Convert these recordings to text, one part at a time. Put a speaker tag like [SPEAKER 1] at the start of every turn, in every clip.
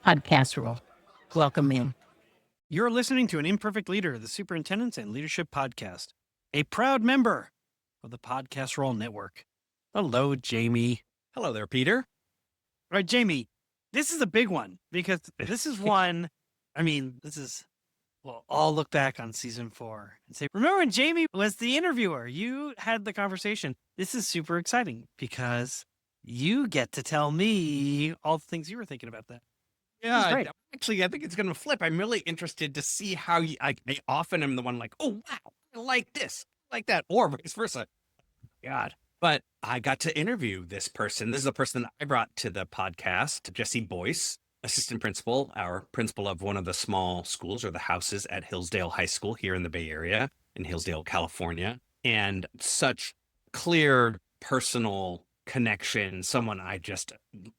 [SPEAKER 1] podcast role. Welcome in.
[SPEAKER 2] You're listening to an Imperfect Leader, the Superintendents and Leadership Podcast, a proud member of the Podcast Roll Network. Hello, Jamie.
[SPEAKER 3] Hello there, Peter.
[SPEAKER 2] All right, Jamie, this is a big one because this is one, we'll all look back on season 4 and say, remember when Jamie was the interviewer? You had the conversation. This is super exciting because you get to tell me all the things you were thinking about that.
[SPEAKER 3] Yeah, actually, I think it's going to flip. I'm really interested to see how I often am the one like, oh, wow, I like this, I like that, or vice versa. God. But I got to interview this person. This is a person that I brought to the podcast, Jesse Boise, assistant principal, our principal of one of the small schools or the houses at Hillsdale High School here in the Bay Area in Hillsdale, California. And such clear personal connection, someone I just,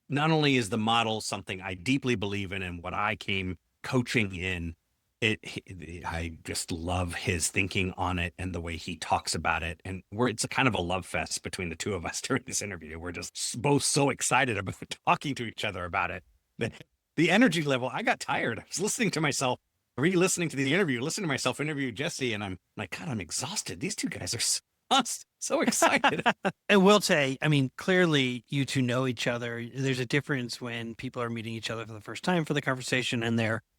[SPEAKER 3] not only is the model something I deeply believe in and what I came coaching in, I just love his thinking on it and the way he talks about it. And it's a kind of a love fest between the two of us during this interview. We're just both so excited about talking to each other about it. The energy level, I got tired. I was listening to myself, re-listening to the interview, listening to myself interview Jesse, and I'm like, God, I'm exhausted. These two guys are so excited.
[SPEAKER 2] And we'll say, clearly you two know each other. There's a difference when people are meeting each other for the first time for the conversation and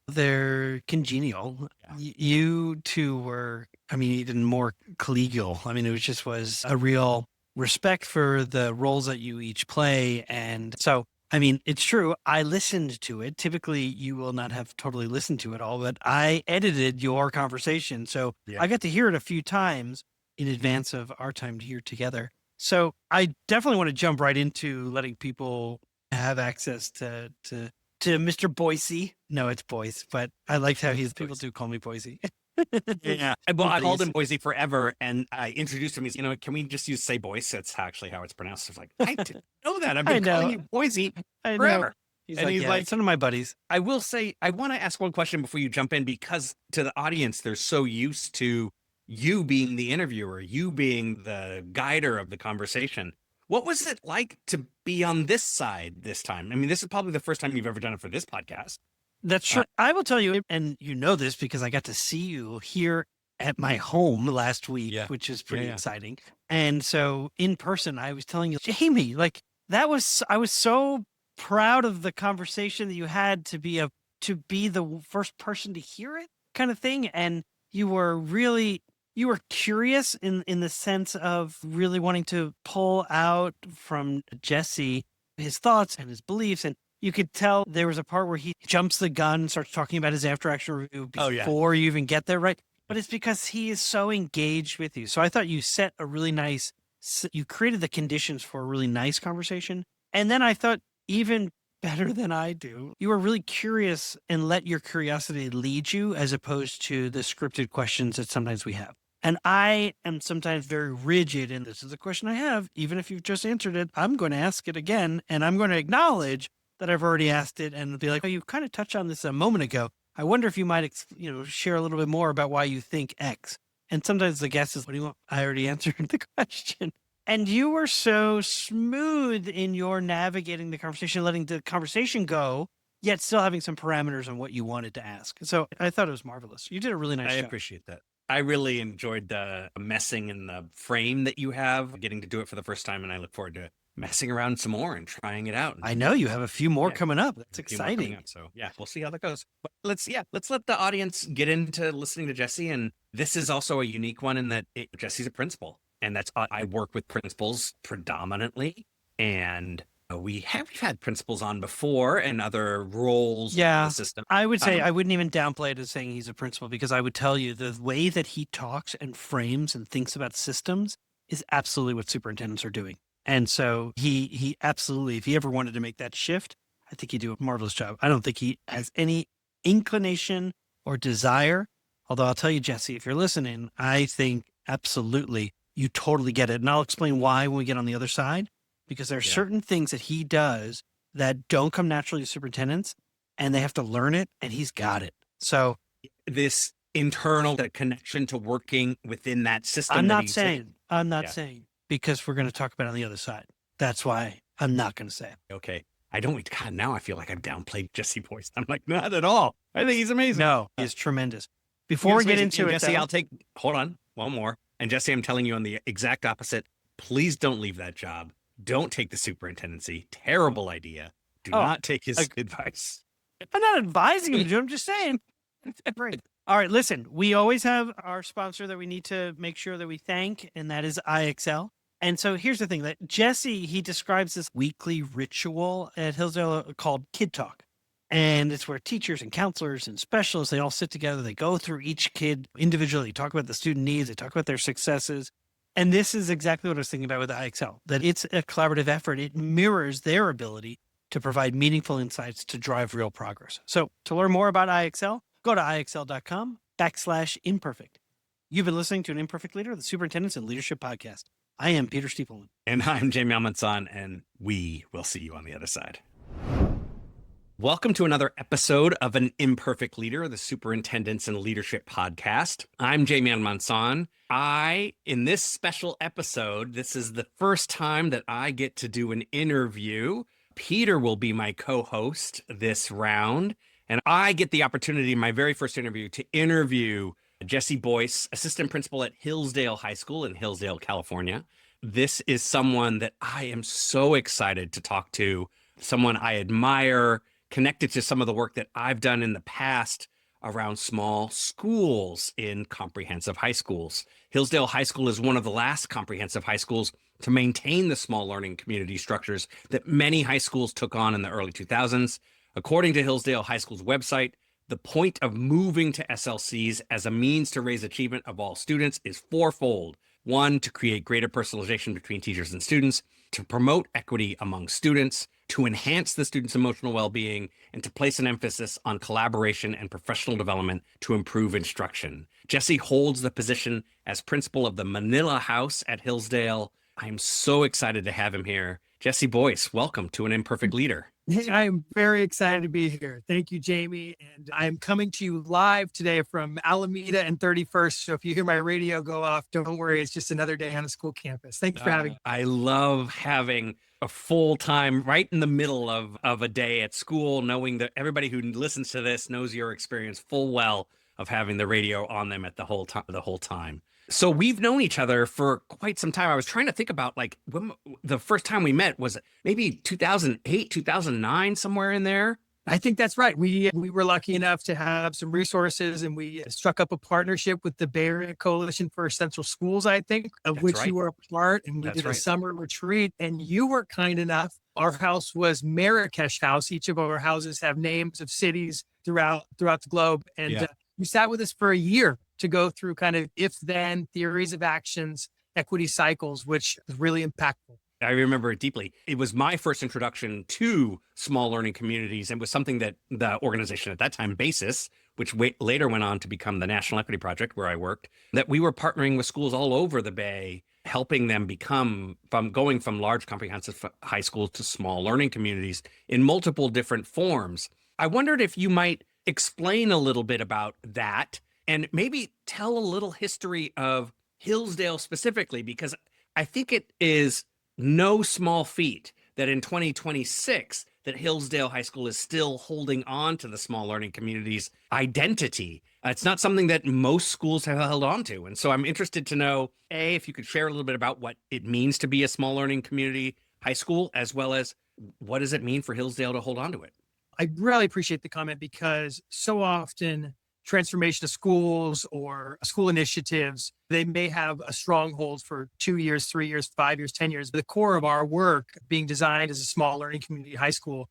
[SPEAKER 2] they're congenial. Yeah. You two were, even more collegial. It was a real respect for the roles that you each play. And so, it's true. I listened to it. Typically, you will not have totally listened to it all, but I edited your conversation. So yeah. I got to hear it a few times in advance of our time here together. So I definitely want to jump right into letting people have access to Mr. Boise. No, it's Boise, but I liked how people do call me Boise.
[SPEAKER 3] Yeah. Well, I called him Boise forever, and I introduced him as, can we just say Boise? That's actually how it's pronounced. I was like, I didn't know that. I've been calling you Boise forever.
[SPEAKER 2] He's like, some of my buddies.
[SPEAKER 3] I will say, I want to ask one question before you jump in, because to the audience, they're so used to you being the interviewer, you being the guider of the conversation. What was it like to be on this side this time? This is probably the first time you've ever done it for this podcast.
[SPEAKER 2] That's true. I will tell you, and you know this because I got to see you here at my home last week, which is pretty exciting. And so in person, I was telling you, Jamie, I was so proud of the conversation that you had to be the first person to hear it kind of thing. And you were curious in the sense of really wanting to pull out from Jesse his thoughts and his beliefs. And you could tell there was a part where he jumps the gun and starts talking about his after action review before you even get there, right? But it's because he is so engaged with you. So I thought you you created the conditions for a really nice conversation. And then I thought, even better than I do, you were really curious and let your curiosity lead you as opposed to the scripted questions that sometimes we have. And I am sometimes very rigid, and this is a question I have, even if you've just answered it, I'm going to ask it again, and I'm going to acknowledge that I've already asked it and be like, oh, you kind of touched on this a moment ago. I wonder if you might, share a little bit more about why you think X. And sometimes the guess is, what do you want? I already answered the question. And you were so smooth in your navigating the conversation, letting the conversation go, yet still having some parameters on what you wanted to ask. So I thought it was marvelous. You did a really nice job.
[SPEAKER 3] I appreciate that. I really enjoyed the messing in the frame that you have, getting to do it for the first time, and I look forward to messing around some more and trying it out.
[SPEAKER 2] I know you have a few more coming up. That's exciting.
[SPEAKER 3] So we'll see how that goes. But let's let the audience get into listening to Jesse. And this is also a unique one in that Jesse's a principal, and I work with principals predominantly, and we've had principals on before and other roles in the system.
[SPEAKER 2] I would say I wouldn't even downplay it as saying he's a principal, because I would tell you the way that he talks and frames and thinks about systems is absolutely what superintendents are doing. And so he absolutely, if he ever wanted to make that shift, I think he'd do a marvelous job. I don't think he has any inclination or desire. Although I'll tell you, Jesse, if you're listening, I think absolutely you totally get it. And I'll explain why when we get on the other side, because there are certain things that he does that don't come naturally to superintendents, and they have to learn it, and he's got it. So
[SPEAKER 3] this internal connection to working within that system.
[SPEAKER 2] I'm not saying, because we're going to talk about it on the other side. That's why I'm not going to say it.
[SPEAKER 3] Okay. God, now I feel like I've downplayed Jesse Boise. I'm like, not at all. I think he's amazing.
[SPEAKER 2] No, he's tremendous. Before we get into it,
[SPEAKER 3] Jesse,
[SPEAKER 2] though,
[SPEAKER 3] hold on, one more. And Jesse, I'm telling you on the exact opposite. Please don't leave that job. Don't take the superintendency. Terrible idea. Do not take his advice.
[SPEAKER 2] I'm not advising him to do it. I'm just saying. Great. All right, listen, we always have our sponsor that we need to make sure that we thank, and that is IXL. And so here's the thing that Jesse, he describes this weekly ritual at Hillsdale called Kid Talk. And it's where teachers and counselors and specialists, they all sit together. They go through each kid individually, talk about the student needs. They talk about their successes. And this is exactly what I was thinking about with IXL, that it's a collaborative effort. It mirrors their ability to provide meaningful insights to drive real progress. So to learn more about IXL, go to IXL.com/imperfect. You've been listening to an Imperfect Leader, the Superintendents and Leadership Podcast. I am Peter Stiepelman.
[SPEAKER 3] And I'm Jamie Almanzán, and we will see you on the other side. Welcome to another episode of an Imperfect Leader, the Superintendents and Leadership Podcast. I'm Jamie Almanzán. In this special episode, this is the first time that I get to do an interview. Peter will be my co-host this round, and I get the opportunity in my very first interview to interview Jesse Boise, assistant principal at Hillsdale High School in Hillsdale, California. This is someone that I am so excited to talk to, someone I admire, connected to some of the work that I've done in the past around small schools in comprehensive high schools. Hillsdale High School is one of the last comprehensive high schools to maintain the small learning community structures that many high schools took on in the early 2000s. According to Hillsdale High School's website, the point of moving to SLCs as a means to raise achievement of all students is fourfold. One, to create greater personalization between teachers and students, to promote equity among students, to enhance the students' emotional well-being, and to place an emphasis on collaboration and professional development to improve instruction. Jesse holds the position as principal of the Manila House at Hillsdale. I'm so excited to have him here. Jesse Boise, welcome to an Imperfect Leader.
[SPEAKER 4] I'm very excited to be here. Thank you, Jamie. And I'm coming to you live today from Alameda and 31st. So if you hear my radio go off, don't worry. It's just another day on a school campus. Thanks for having me.
[SPEAKER 3] I love having a full time right in the middle of a day at school, knowing that everybody who listens to this knows your experience full well of having the radio on them at the whole time. So we've known each other for quite some time. I was trying to think about like when the first time we met was maybe 2008, 2009, somewhere in there.
[SPEAKER 4] I think that's right. We were lucky enough to have some resources, and we struck up a partnership with the Bay Area Coalition for Essential Schools, I think, of which you were a part. And we did a summer retreat, and you were kind enough. Our house was Marrakesh House. Each of our houses have names of cities throughout the globe. And you sat with us for a year to go through kind of if-then theories of actions, equity cycles, which is really impactful.
[SPEAKER 3] I remember it deeply. It was my first introduction to small learning communities, and was something that the organization at that time, BASIS, which later went on to become the National Equity Project, where I worked, that we were partnering with schools all over the Bay, helping them become going from large comprehensive high schools to small learning communities in multiple different forms. I wondered if you might explain a little bit about that, and maybe tell a little history of Hillsdale specifically, because I think it is no small feat that in 2026 that Hillsdale High School is still holding on to the small learning community's identity. It's not something that most schools have held on to. And so I'm interested to know, A, if you could share a little bit about what it means to be a small learning community high school, as well as what does it mean for Hillsdale to hold on to it?
[SPEAKER 4] I really appreciate the comment, because so often transformation of schools or school initiatives, they may have a stronghold for 2 years, 3 years, 5 years, 10 years. But the core of our work, being designed as a small learning community high school,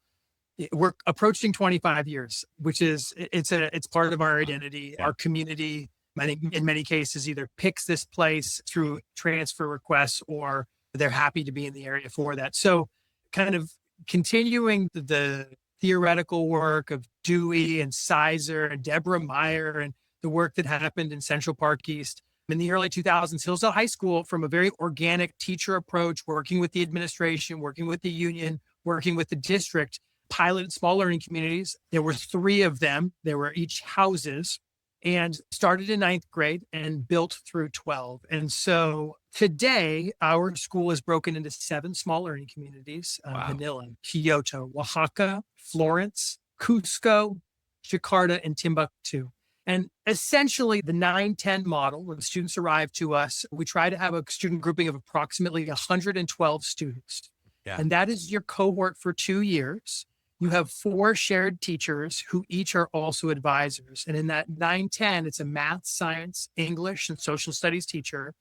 [SPEAKER 4] we're approaching 25 years, which is, it's part of our identity. Our community, I think in many cases, either picks this place through transfer requests, or they're happy to be in the area for that. So kind of continuing the theoretical work of Dewey and Sizer and Deborah Meyer, and the work that happened in Central Park East. In the early 2000s, Hillsdale High School, from a very organic teacher approach, working with the administration, working with the union, working with the district, piloted small learning communities. There were 3 of them. They were each houses, and started in 9th grade and built through 12. And so Today, our school is broken into 7 small learning communities:
[SPEAKER 3] Wow.
[SPEAKER 4] Manila, Kyoto, Oaxaca, Florence, Cusco, Jakarta, and Timbuktu. And essentially, the 9-10 model, when students arrive to us, we try to have a student grouping of approximately 112 students.
[SPEAKER 3] Yeah.
[SPEAKER 4] And that is your cohort for 2 years. You have 4 shared teachers who each are also advisors. And in that 9-10, it's a math, science, English, and social studies teacher.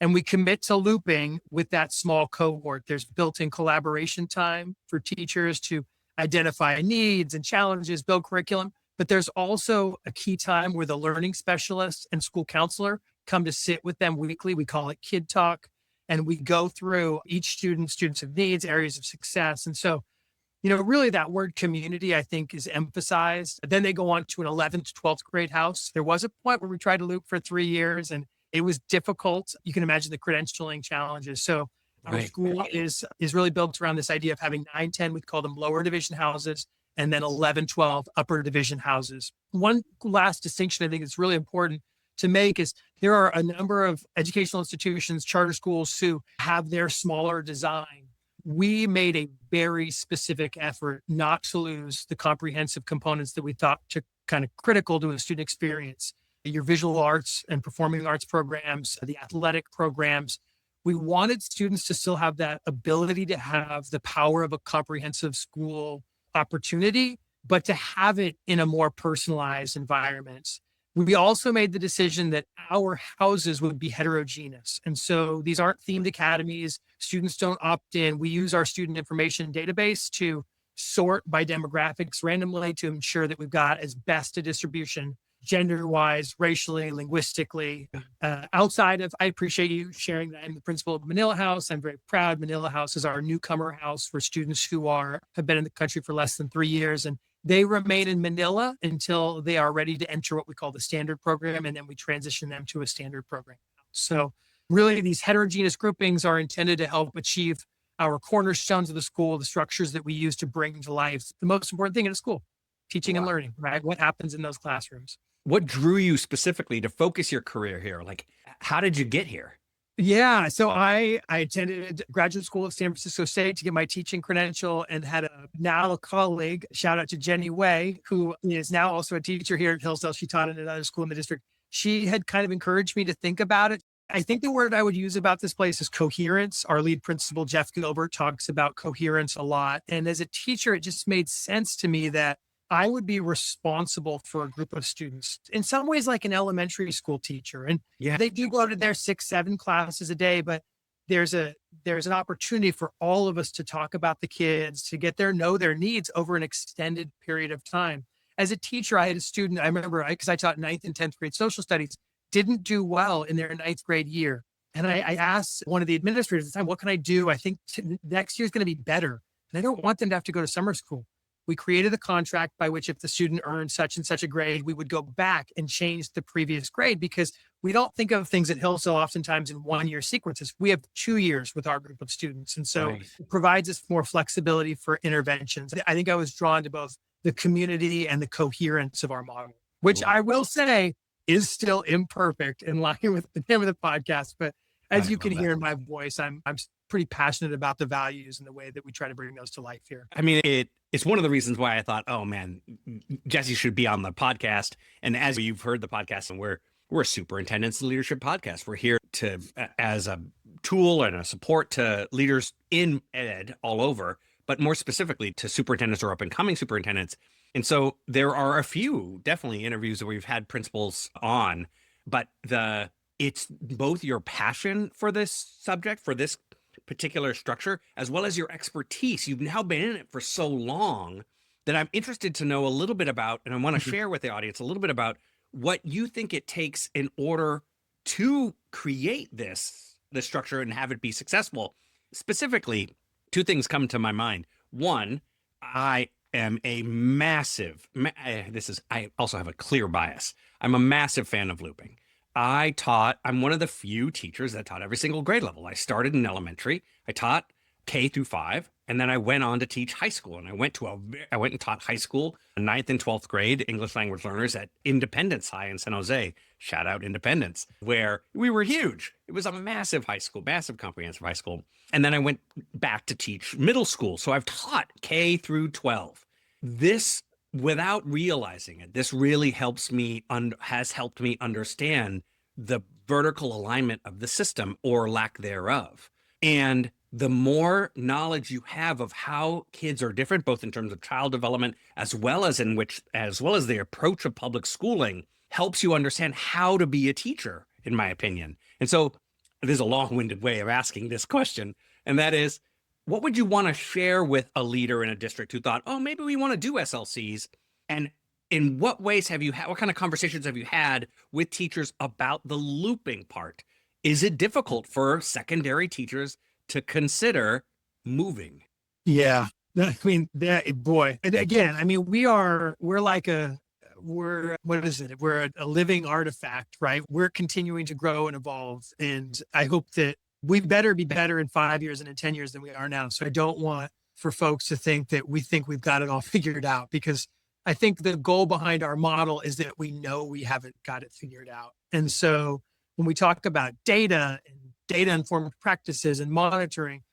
[SPEAKER 4] And we commit to looping with that small cohort. There's built-in collaboration time for teachers to identify needs and challenges, build curriculum. But there's also a key time where the learning specialist and school counselor come to sit with them weekly. We call it Kid Talk. And we go through each students of needs, areas of success. And so, really that word community, I think, is emphasized. Then they go on to an 11th to 12th grade house. There was a point where we tried to loop for 3 years and it was difficult. You can imagine the credentialing challenges. So our school is really built around this idea of having 9-10, we call them lower division houses, and then 11-12 upper division houses. One last distinction I think is really important to make is there are a number of educational institutions, charter schools who have their smaller design. We made a very specific effort not to lose the comprehensive components that we thought to kind of critical to a student experience. Your visual arts and performing arts programs, the athletic programs. We wanted students to still have that ability to have the power of a comprehensive school opportunity, but to have it in a more personalized environment. We also made the decision that our houses would be heterogeneous. And so these aren't themed academies. Students don't opt in. We use our student information database to sort by demographics randomly to ensure that we've got as best a distribution gender-wise, racially, linguistically. Outside of, I appreciate you sharing that I'm the principal of Manila House. I'm very proud. Manila House is our newcomer house for students who have been in the country for less than 3 years. And they remain in Manila until they are ready to enter what we call the standard program. And then we transition them to a standard program. So really these heterogeneous groupings are intended to help achieve our cornerstones of the school, the structures that we use to bring to life the most important thing in a school, teaching and learning, right? What happens in those classrooms.
[SPEAKER 3] What drew you specifically to focus your career here? Like, how did you get here?
[SPEAKER 4] Yeah. So I attended graduate school at San Francisco State to get my teaching credential and had now a colleague, shout out to Jenny Way, who is now also a teacher here at Hillsdale. She taught at another school in the district. She had kind of encouraged me to think about it. I think the word I would use about this place is coherence. Our lead principal, Jeff Gilbert, talks about coherence a lot. And as a teacher, it just made sense to me that I would be responsible for a group of students in some ways like an elementary school teacher. And they do go to their 6-7 classes a day, but there's an opportunity for all of us to talk about the kids, to get know their needs over an extended period of time. As a teacher, I had a student, I remember, because I taught 9th and 10th grade social studies, didn't do well in their 9th grade year. And I asked one of the administrators at the time, what can I do? I think next year's going to be better. And I don't want them to have to go to summer school. We created a contract by which if the student earned such and such a grade, we would go back and change the previous grade, because we don't think of things at Hillsdale oftentimes in 1-year sequences. We have 2 years with our group of students. And so it provides us more flexibility for interventions. I think I was drawn to both the community and the coherence of our model, which I will say is still imperfect in line with the name of the podcast. But as you can hear in my voice, I'm pretty passionate about the values and the way that we try to bring those to life here.
[SPEAKER 3] I mean, it's one of the reasons why I thought, oh man, Jesse should be on the podcast. And as you've heard the podcast, and we're a superintendent's leadership podcast. We're here to as a tool and a support to leaders in ed all over, but more specifically to superintendents or up and coming superintendents. And so there are a few definitely interviews where we've had principals on, but it's both your passion for this subject, for this particular structure, as well as your expertise. You've now been in it for so long that I'm interested to know a little bit about, and I want to share with the audience a little bit about what you think it takes in order to create this structure and have it be successful. Specifically, 2 things come to my mind. One, I am a massive, I also have a clear bias. I'm a massive fan of looping. I'm one of the few teachers that taught every single grade level. I started in elementary. I taught K through 5, And then I went on to teach high school, and I went and taught high school, 9th and 12th grade English language learners at Independence High in San Jose. Shout out Independence, where we were huge. It was a massive high school, massive comprehensive high school. And then I went back to teach middle school. So I've taught K through 12. This, without realizing it, this really has helped me understand the vertical alignment of the system, or lack thereof. And the more knowledge you have of how kids are different, both in terms of child development, as well as the approach of public schooling, helps you understand how to be a teacher, in my opinion. And so there's a long-winded way of asking this question, and that is, what would you want to share with a leader in a district who thought, oh, maybe we want to do SLCs? And in what ways what kind of conversations have you had with teachers about the looping part? Is it difficult for secondary teachers to consider moving?
[SPEAKER 4] Yeah. I mean, boy, and again, I mean, we're what is it? We're a living artifact, right? We're continuing to grow and evolve. And I hope that we better be better in 5 years and in 10 years than we are now. So I don't want for folks to think that we think we've got it all figured out, because I think the goal behind our model is that we know we haven't got it figured out. And so when we talk about data and data-informed practices and monitoring,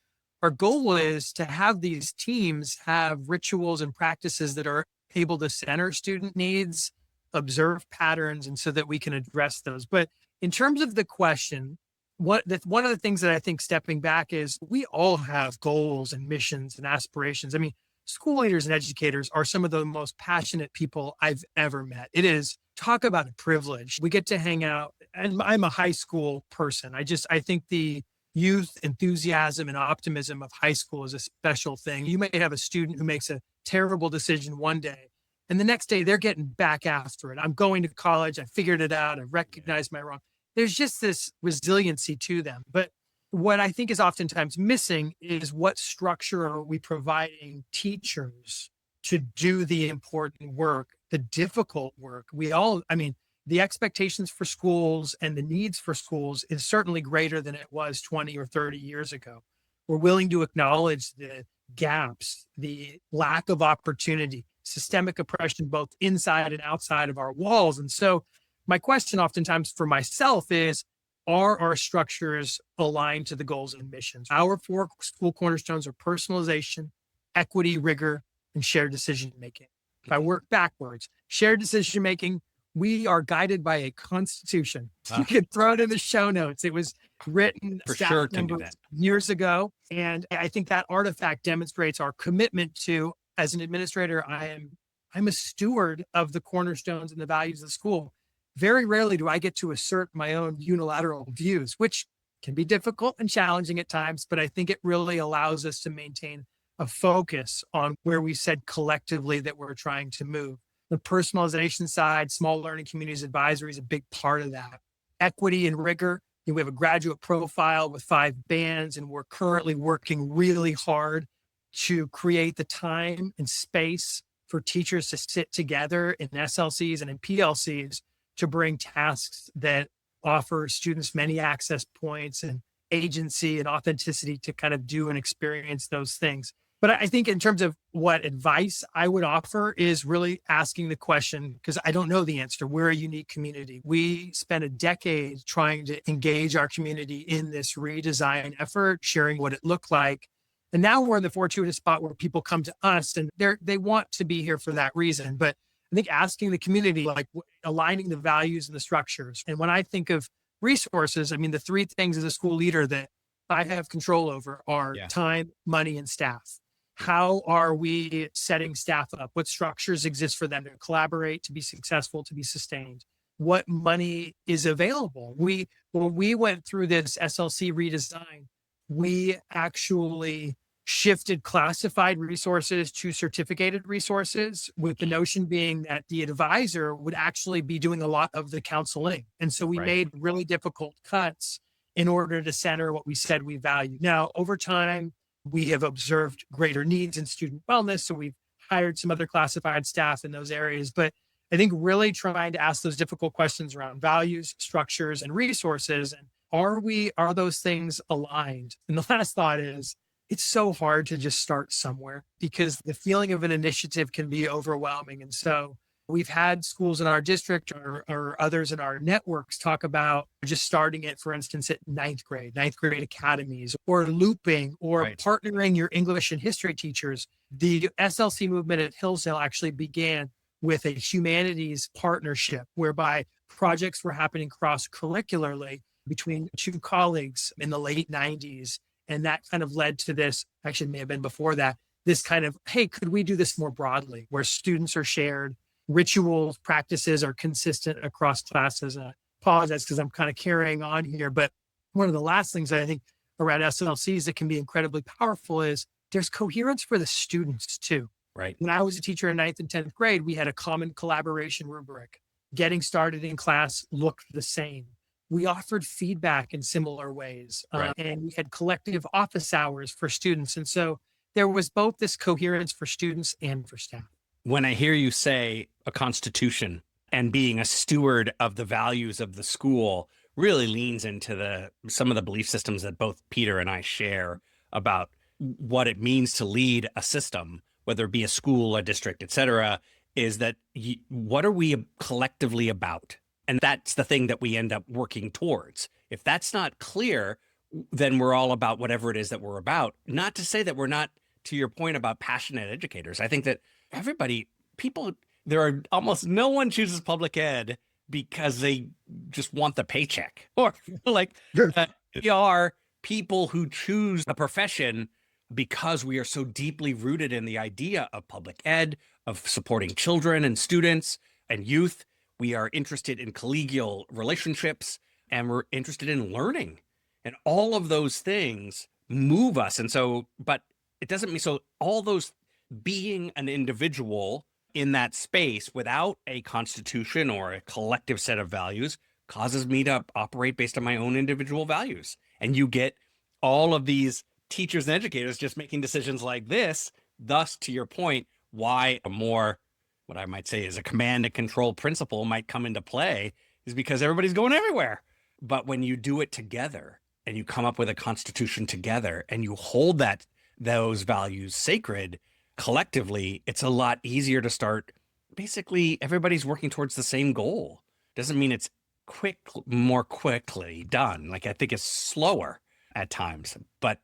[SPEAKER 4] our goal is to have these teams have rituals and practices that are able to center student needs, observe patterns, and so that we can address those. But in terms of the question, one of the things that I think, stepping back, is we all have goals and missions and aspirations. I mean, school leaders and educators are some of the most passionate people I've ever met. It is, talk about a privilege. We get to hang out, and I'm a high school person. I think the youth enthusiasm and optimism of high school is a special thing. You may have a student who makes a terrible decision one day, and the next day they're getting back after it. I'm going to college. I figured it out. I recognized my wrong. There's just this resiliency to them. But what I think is oftentimes missing is, what structure are we providing teachers to do the important work, the difficult work? The expectations for schools and the needs for schools is certainly greater than it was 20 or 30 years ago. We're willing to acknowledge the gaps, the lack of opportunity, systemic oppression, both inside and outside of our walls. And so my question oftentimes for myself is, are our structures aligned to the goals and missions? Our 4 school cornerstones are personalization, equity, rigor, and shared decision-making. If I work backwards, shared decision-making, we are guided by a constitution. You can throw it in the show notes. It was written
[SPEAKER 3] For sure can do that.
[SPEAKER 4] years ago. And I think that artifact demonstrates our commitment to, as an administrator, I'm a steward of the cornerstones and the values of the school. Very rarely do I get to assert my own unilateral views, which can be difficult and challenging at times, but I think it really allows us to maintain a focus on where we said collectively that we're trying to move. The personalization side, small learning communities advisory is a big part of that. Equity and rigor. We have a graduate profile with 5 bands, and we're currently working really hard to create the time and space for teachers to sit together in SLCs and in PLCs to bring tasks that offer students many access points and agency and authenticity to kind of do and experience those things. But I think in terms of what advice I would offer is really asking the question, because I don't know the answer. We're a unique community. We spent a decade trying to engage our community in this redesign effort, sharing what it looked like. And now we're in the fortuitous spot where people come to us and they want to be here for that reason. But I think asking the community, like aligning the values and the structures. And when I think of resources, I mean, the 3 things as a school leader that I have control over are time, money, and staff. How are we setting staff up? What structures exist for them to collaborate, to be successful, to be sustained? What money is available? When we went through this SLC redesign, we actually shifted classified resources to certificated resources, with the notion being that the advisor would actually be doing a lot of the counseling. And so we made really difficult cuts in order to center what we said we value. Now, over time, we have observed greater needs in student wellness. So we've hired some other classified staff in those areas. But I think really trying to ask those difficult questions around values, structures, and resources. And are those things aligned? And the last thought is, it's so hard to just start somewhere because the feeling of an initiative can be overwhelming. And so we've had schools in our district or others in our networks talk about just starting it, for instance, at ninth grade academies, or looping, or partnering your English and history teachers. The SLC movement at Hillsdale actually began with a humanities partnership whereby projects were happening cross-curricularly between two colleagues in the late 90s. And that kind of led to this, actually it may have been before that, this kind of, hey, could we do this more broadly, where students are shared, rituals, practices are consistent across classes. I apologize because I'm kind of carrying on here, but one of the last things that I think around SLCs that can be incredibly powerful is there's coherence for the students too.
[SPEAKER 3] Right.
[SPEAKER 4] When I was a teacher in 9th and 10th grade, we had a common collaboration rubric. Getting started in class looked the same. We offered feedback in similar ways, and we had collective office hours for students. And so there was both this coherence for students and for staff.
[SPEAKER 3] When I hear you say a constitution and being a steward of the values of the school really leans into some of the belief systems that both Peter and I share about what it means to lead a system, whether it be a school, a district, et cetera, is that what are we collectively about? And that's the thing that we end up working towards. If that's not clear, then we're all about whatever it is that we're about. Not to say that we're not, to your point about passionate educators. I think that there are almost no one chooses public ed because they just want the paycheck, or like we are people who choose a profession because we are so deeply rooted in the idea of public ed, of supporting children and students and youth. We are interested in collegial relationships, and we're interested in learning, and all of those things move us. And so, but it doesn't mean, so all those, being an individual in that space without a constitution or a collective set of values causes me to operate based on my own individual values. And you get all of these teachers and educators just making decisions like this. Thus, to your point, why a more, what I might say is a command and control principle might come into play is because everybody's going everywhere. But when you do it together and you come up with a constitution together and you hold those values sacred collectively, it's a lot easier to start. Basically, everybody's working towards the same goal. Doesn't mean it's more quickly done. Like, I think it's slower at times, but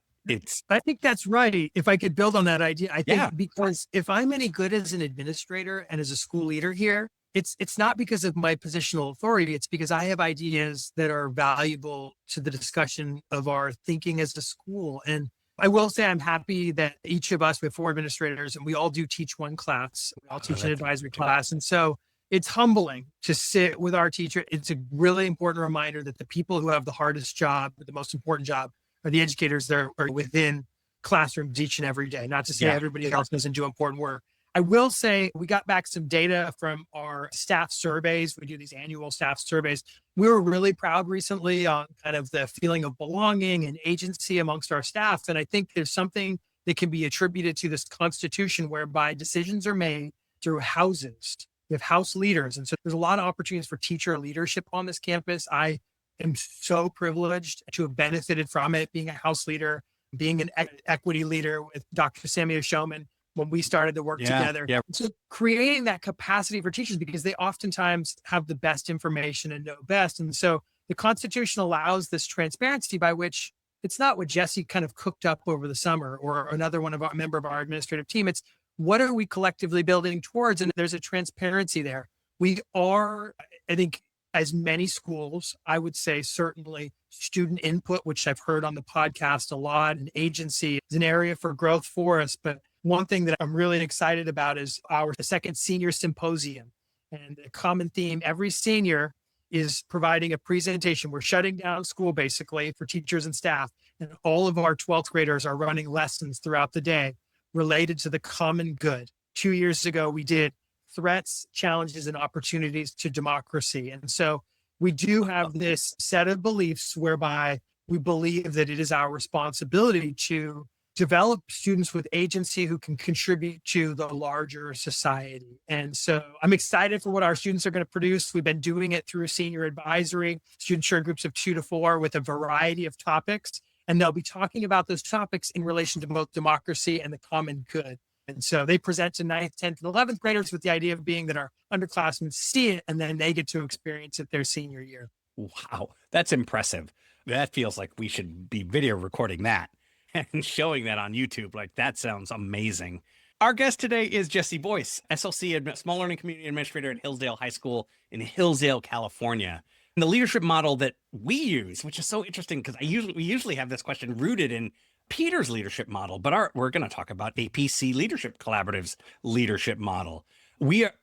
[SPEAKER 3] I
[SPEAKER 4] think that's right. If I could build on that idea, I think because if I'm any good as an administrator and as a school leader here, it's not because of my positional authority. It's because I have ideas that are valuable to the discussion of our thinking as a school. And I will say I'm happy that each of us, we have 4 administrators, and we all do teach one class. We all teach an advisory class. And so it's humbling to sit with our teacher. It's a really important reminder that the people who have the hardest job, the most important job, are the educators that are within classrooms each and every day. Not to say everybody else doesn't do important work. I will say we got back some data from our staff surveys. We do these annual staff surveys. We were really proud recently on kind of the feeling of belonging and agency amongst our staff. And I think there's something that can be attributed to this constitution whereby decisions are made through houses. We have house leaders. And so there's a lot of opportunities for teacher leadership on this campus. I am so privileged to have benefited from it, being a house leader, being an equity leader with Dr. Samuel Showman when we started to work together. Yeah. So creating that capacity for teachers, because they oftentimes have the best information and know best. And so the Constitution allows this transparency by which it's not what Jesse kind of cooked up over the summer or another member of our administrative team. It's what are we collectively building towards? And there's a transparency there. We are, I think, as many schools, I would say certainly student input, which I've heard on the podcast a lot, and agency is an area for growth for us. But one thing that I'm really excited about is our second senior symposium. And a common theme, every senior is providing a presentation. We're shutting down school basically for teachers and staff. And all of our 12th graders are running lessons throughout the day related to the common good. 2 years ago, we did threats, challenges, and opportunities to democracy. And so we do have this set of beliefs whereby we believe that it is our responsibility to develop students with agency who can contribute to the larger society. And so I'm excited for what our students are going to produce. We've been doing it through senior advisory, student shared groups of 2 to 4 with a variety of topics. And they'll be talking about those topics in relation to both democracy and the common good. And so they present to 9th, 10th, and 11th graders with the idea of being that our underclassmen see it, and then they get to experience it their senior year.
[SPEAKER 3] Wow, that's impressive. That feels like we should be video recording that and showing that on YouTube. Like, that sounds amazing. Our guest today is Jesse Boise, SLC, Small Learning Community Administrator at Hillsdale High School in Hillsdale, California. And the leadership model that we use, which is so interesting because we usually have this question rooted in Peter's leadership model, but we're going to talk about APC Leadership Collaborative's leadership model.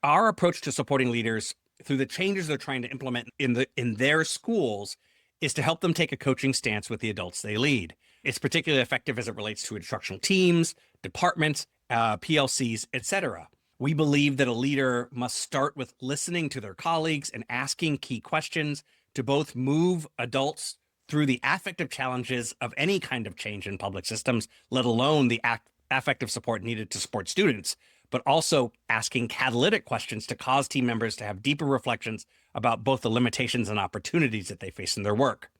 [SPEAKER 3] Our approach to supporting leaders through the changes they're trying to implement in their schools is to help them take a coaching stance with the adults they lead. It's particularly effective as it relates to instructional teams, departments, PLCs, etc. We believe that a leader must start with listening to their colleagues and asking key questions to both move adults through the affective challenges of any kind of change in public systems, let alone the affective support needed to support students, but also asking catalytic questions to cause team members to have deeper reflections about both the limitations and opportunities that they face in their work.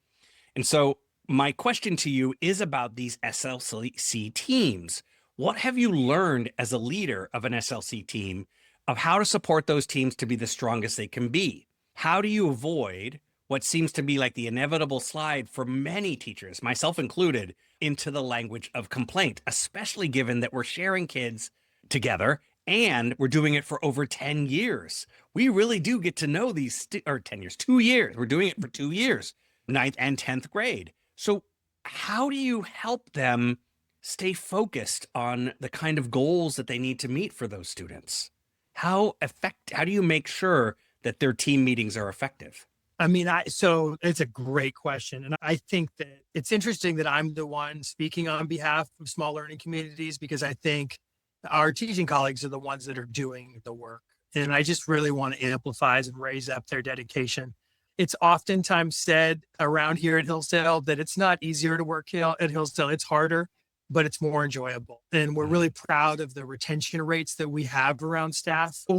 [SPEAKER 3] And so my question to you is about these SLC teams. What have you learned as a leader of an SLC team of how to support those teams to be the strongest they can be? How do you avoid what seems to be like the inevitable slide for many teachers, myself included, into the language of complaint, especially given that we're sharing kids together and we're doing it for over 10 years. We really do get to know these, or 10 years, 2 years. We're doing it for 2 years, 9th and 10th grade. So how do you help them stay focused on the kind of goals that they need to meet for those students? How do you make sure that their team meetings are effective?
[SPEAKER 4] I mean, so it's a great question. And I think that it's interesting that I'm the one speaking on behalf of small learning communities, because I think our teaching colleagues are the ones that are doing the work. And I just really want to amplify and raise up their dedication. It's oftentimes said around here at Hillsdale that it's not easier to work at Hillsdale. It's harder, but it's more enjoyable. And we're really proud of the retention rates that we have around staff. So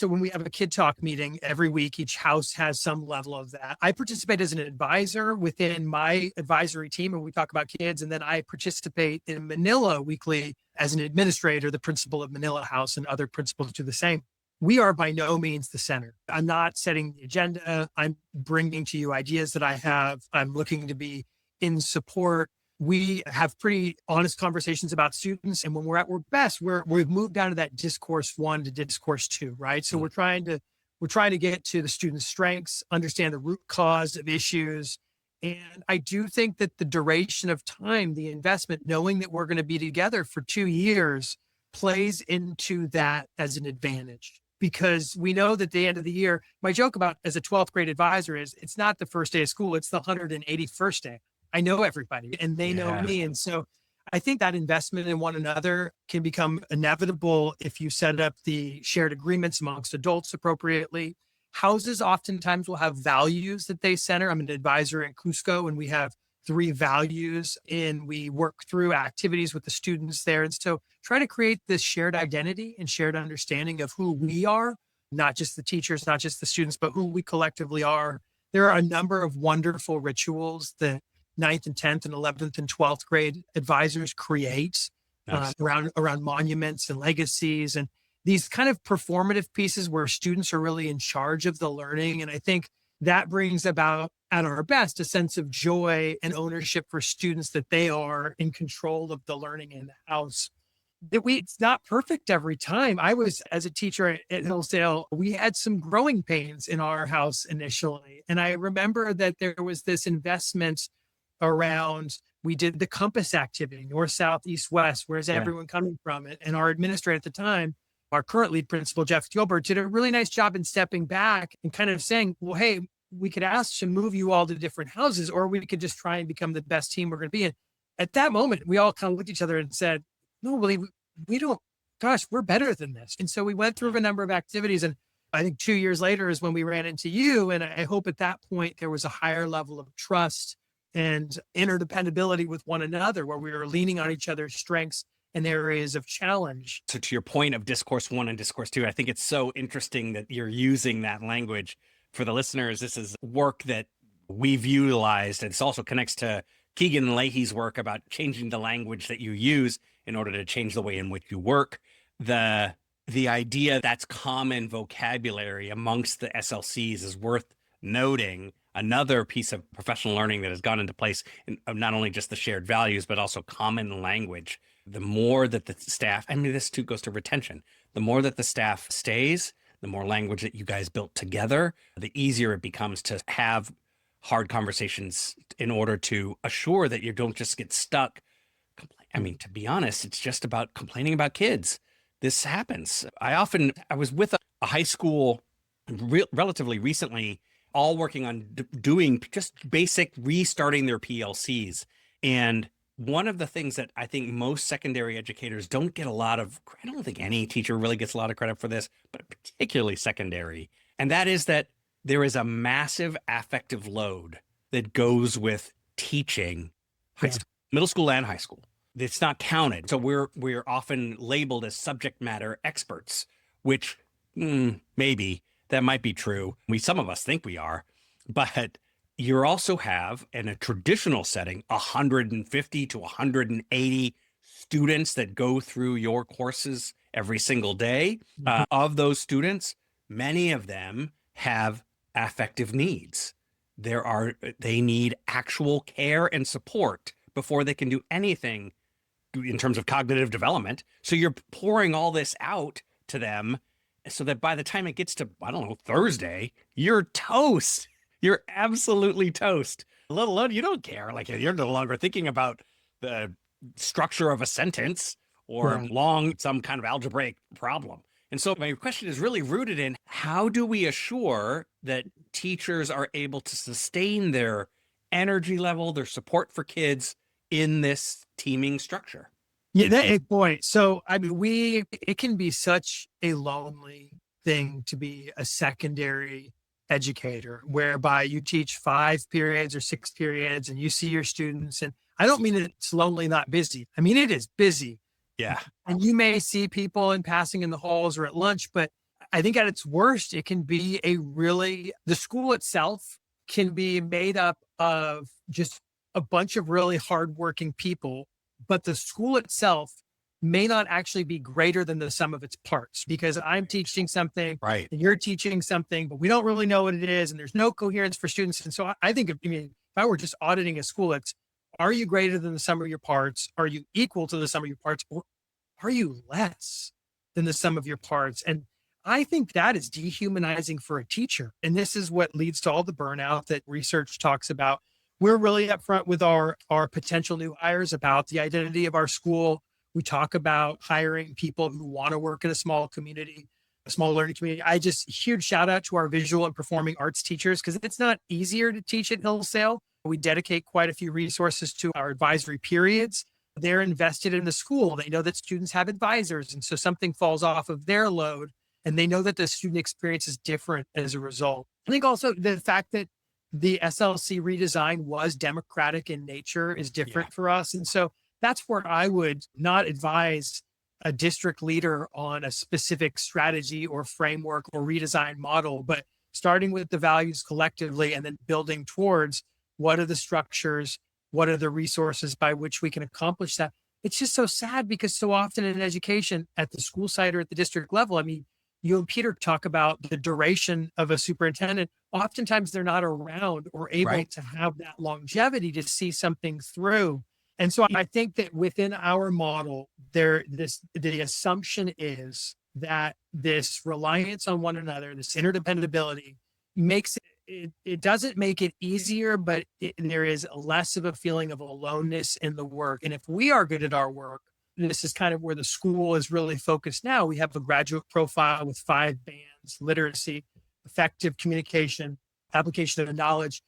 [SPEAKER 4] when we have a kid talk meeting every week, each house has some level of that. I participate as an advisor within my advisory team, and we talk about kids. And then I participate in Manila weekly as an administrator, the principal of Manila House, and other principals do the same. We are by no means the center. I'm not setting the agenda. I'm bringing to you ideas that I have. I'm looking to be in support. We have pretty honest conversations about students. And when we're at our best, we've moved down to that discourse 1 to discourse 2, right? So we're trying to get to the students' strengths, understand the root cause of issues. And I do think that the duration of time, the investment, knowing that we're going to be together for 2 years, plays into that as an advantage. Because we know that at the end of the year, my joke about as a 12th grade advisor is it's not the first day of school, it's the 181st day. I know everybody and they know me. And so I think that investment in one another can become inevitable if you set up the shared agreements amongst adults appropriately. Houses oftentimes will have values that they center. I'm an advisor in Cusco, and we have 3 values, and we work through activities with the students there. And so try to create this shared identity and shared understanding of who we are, not just the teachers, not just the students, but who we collectively are. There are a number of wonderful rituals that 9th and 10th and 11th and 12th grade advisors create around monuments and legacies and these kind of performative pieces where students are really in charge of the learning. And I think that brings about, at our best, a sense of joy and ownership for students that they are in control of the learning in the house. It's not perfect every time. I was, as a teacher at Hillsdale, we had some growing pains in our house initially. And I remember that there was this investment around, we did the compass activity, north, south, east, west, where's everyone coming from? And our administrator at the time, our current lead principal, Jeff Gilbert, did a really nice job in stepping back and kind of saying, well, hey, we could ask to move you all to different houses, or we could just try and become the best team we're going to be in. At that moment, we all kind of looked at each other and said, no, really, we don't, gosh, we're better than this. And so we went through a number of activities. And I think 2 years later is when we ran into you. And I hope at that point, there was a higher level of trust and interdependability with one another, where we were leaning on each other's strengths and areas of challenge.
[SPEAKER 3] So to your point of discourse 1 and discourse 2, I think it's so interesting that you're using that language. For the listeners, this is work that we've utilized. And it also connects to Keegan Leahy's work about changing the language that you use in order to change the way in which you work. The idea that's common vocabulary amongst the SLCs is worth noting. Another piece of professional learning that has gone into place of not only just the shared values, but also common language. The more that the staff, I mean, this too goes to retention. The more that the staff stays, the more language that you guys built together, the easier it becomes to have hard conversations in order to assure that you don't just get stuck. I mean, to be honest, it's just about complaining about kids. This happens. I was with a high school relatively recently, all working on doing just basic restarting their PLCs. And one of the things that I think most secondary educators don't get a lot of, I don't think any teacher really gets a lot of credit for this, but particularly secondary. And that is that there is a massive affective load that goes with teaching middle school and high school. It's not counted. So we're often labeled as subject matter experts, which maybe that might be true. Some of us think we are, but you also have in a traditional setting, 150 to 180 students that go through your courses every single day. Of those students, many of them have affective needs. They need actual care and support before they can do anything in terms of cognitive development. So you're pouring all this out to them so that by the time it gets to, I don't know, Thursday, you're toast. You're absolutely toast. Let alone you don't care. Like you're no longer thinking about the structure of a sentence or some kind of algebraic problem. And so my question is really rooted in how do we assure that teachers are able to sustain their energy level, their support for kids in this teaming structure?
[SPEAKER 4] Yeah, that point. So, I mean, it can be such a lonely thing to be a secondary educator, whereby you teach 5 periods or 6 periods and you see your students. And I don't mean it's lonely, not busy. I mean, it is busy.
[SPEAKER 3] Yeah.
[SPEAKER 4] And you may see people in passing in the halls or at lunch, but I think at its worst, it can be the school itself can be made up of just a bunch of really hardworking people, but the school itself may not actually be greater than the sum of its parts, because I'm teaching something
[SPEAKER 3] right,
[SPEAKER 4] and you're teaching something, but we don't really know what it is. And there's no coherence for students. And so I think, if I were just auditing a school, are you greater than the sum of your parts? Are you equal to the sum of your parts? Or are you less than the sum of your parts? And I think that is dehumanizing for a teacher. And this is what leads to all the burnout that research talks about. We're really upfront with our potential new hires about the identity of our school. We talk about hiring people who want to work in a small community, a small learning community. Huge shout out to our visual and performing arts teachers, because it's not easier to teach at Hillsdale. We dedicate quite a few resources to our advisory periods. They're invested in the school. They know that students have advisors. And so something falls off of their load, and they know that the student experience is different as a result. I think also the fact that the SLC redesign was democratic in nature is different for us. And so that's where I would not advise a district leader on a specific strategy or framework or redesign model, but starting with the values collectively and then building towards what are the structures, what are the resources by which we can accomplish that. It's just so sad, because so often in education at the school site or at the district level, I mean, you and Peter talk about the duration of a superintendent. Oftentimes they're not around or able to have that longevity to see something through. And so I think that within our model, the assumption is that this reliance on one another, this interdependability, makes it doesn't make it easier, but there is less of a feeling of aloneness in the work. And if we are good at our work, this is kind of where the school is really focused now. We have a graduate profile with 5 bands: literacy, effective communication, application of knowledge,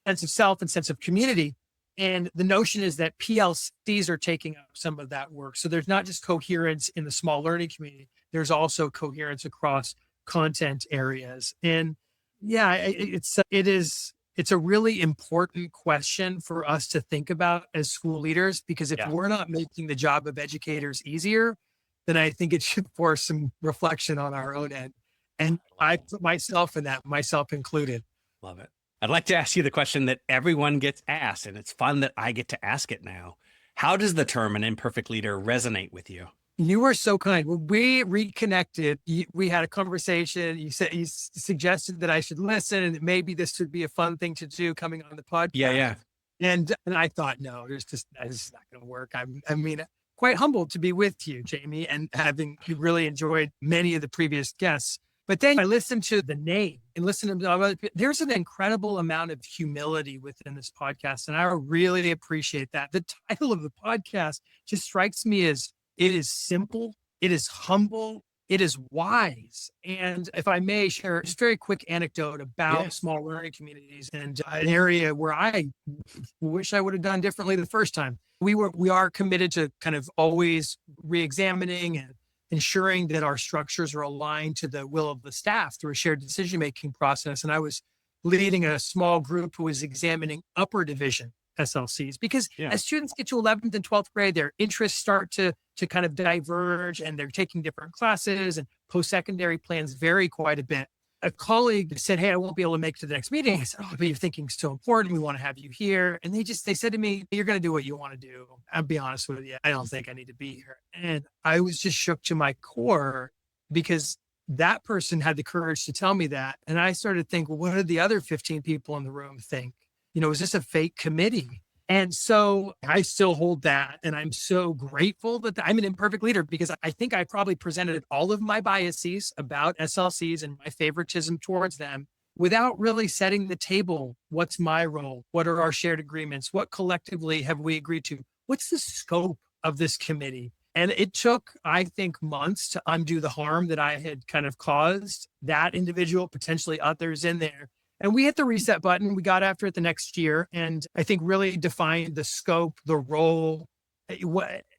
[SPEAKER 4] sense of self, and sense of community. And the notion is that PLCs are taking up some of that work. So there's not just coherence in the small learning community, there's also coherence across content areas. And yeah, it's a really important question for us to think about as school leaders, because if we're not making the job of educators easier, then I think it should force some reflection on our own end. And I put myself in that, myself included.
[SPEAKER 3] Love it. I'd like to ask you the question that everyone gets asked, and it's fun that I get to ask it now. How does the term an imperfect leader resonate with you?
[SPEAKER 4] You were so kind. When we reconnected, we had a conversation. You said, you suggested that I should listen and that maybe this would be a fun thing to do coming on the podcast.
[SPEAKER 3] Yeah.
[SPEAKER 4] And I thought, no, this is not going to work. I mean, quite humbled to be with you, Jamie, and having really enjoyed many of the previous guests. But then I listened to the name and listened to other people. There's an incredible amount of humility within this podcast, and I really appreciate that. The title of the podcast just strikes me as it is simple, it is humble, it is wise. And if I may share just a very quick anecdote about small learning communities and an area where I wish I would have done differently the first time. We are committed to kind of always re-examining and ensuring that our structures are aligned to the will of the staff through a shared decision-making process. And I was leading a small group who was examining upper division SLCs because as students get to 11th and 12th grade, their interests start to kind of diverge and they're taking different classes and post-secondary plans vary quite a bit. A colleague said, "Hey, I won't be able to make it to the next meeting." I said, "Oh, but your thinking's so important. We want to have you here." And they said to me, "You're going to do what you want to do." I'll be honest with you. I don't think I need to be here. And I was just shook to my core because that person had the courage to tell me that. And I started to think, well, what did the other 15 people in the room think? Is this a fake committee? And so I still hold that. And I'm so grateful that I'm an imperfect leader because I think I probably presented all of my biases about SLCs and my favoritism towards them without really setting the table. What's my role? What are our shared agreements? What collectively have we agreed to? What's the scope of this committee? And it took, I think, months to undo the harm that I had kind of caused that individual, potentially others in there. And we hit the reset button. We got after it the next year. And I think really defined the scope, the role,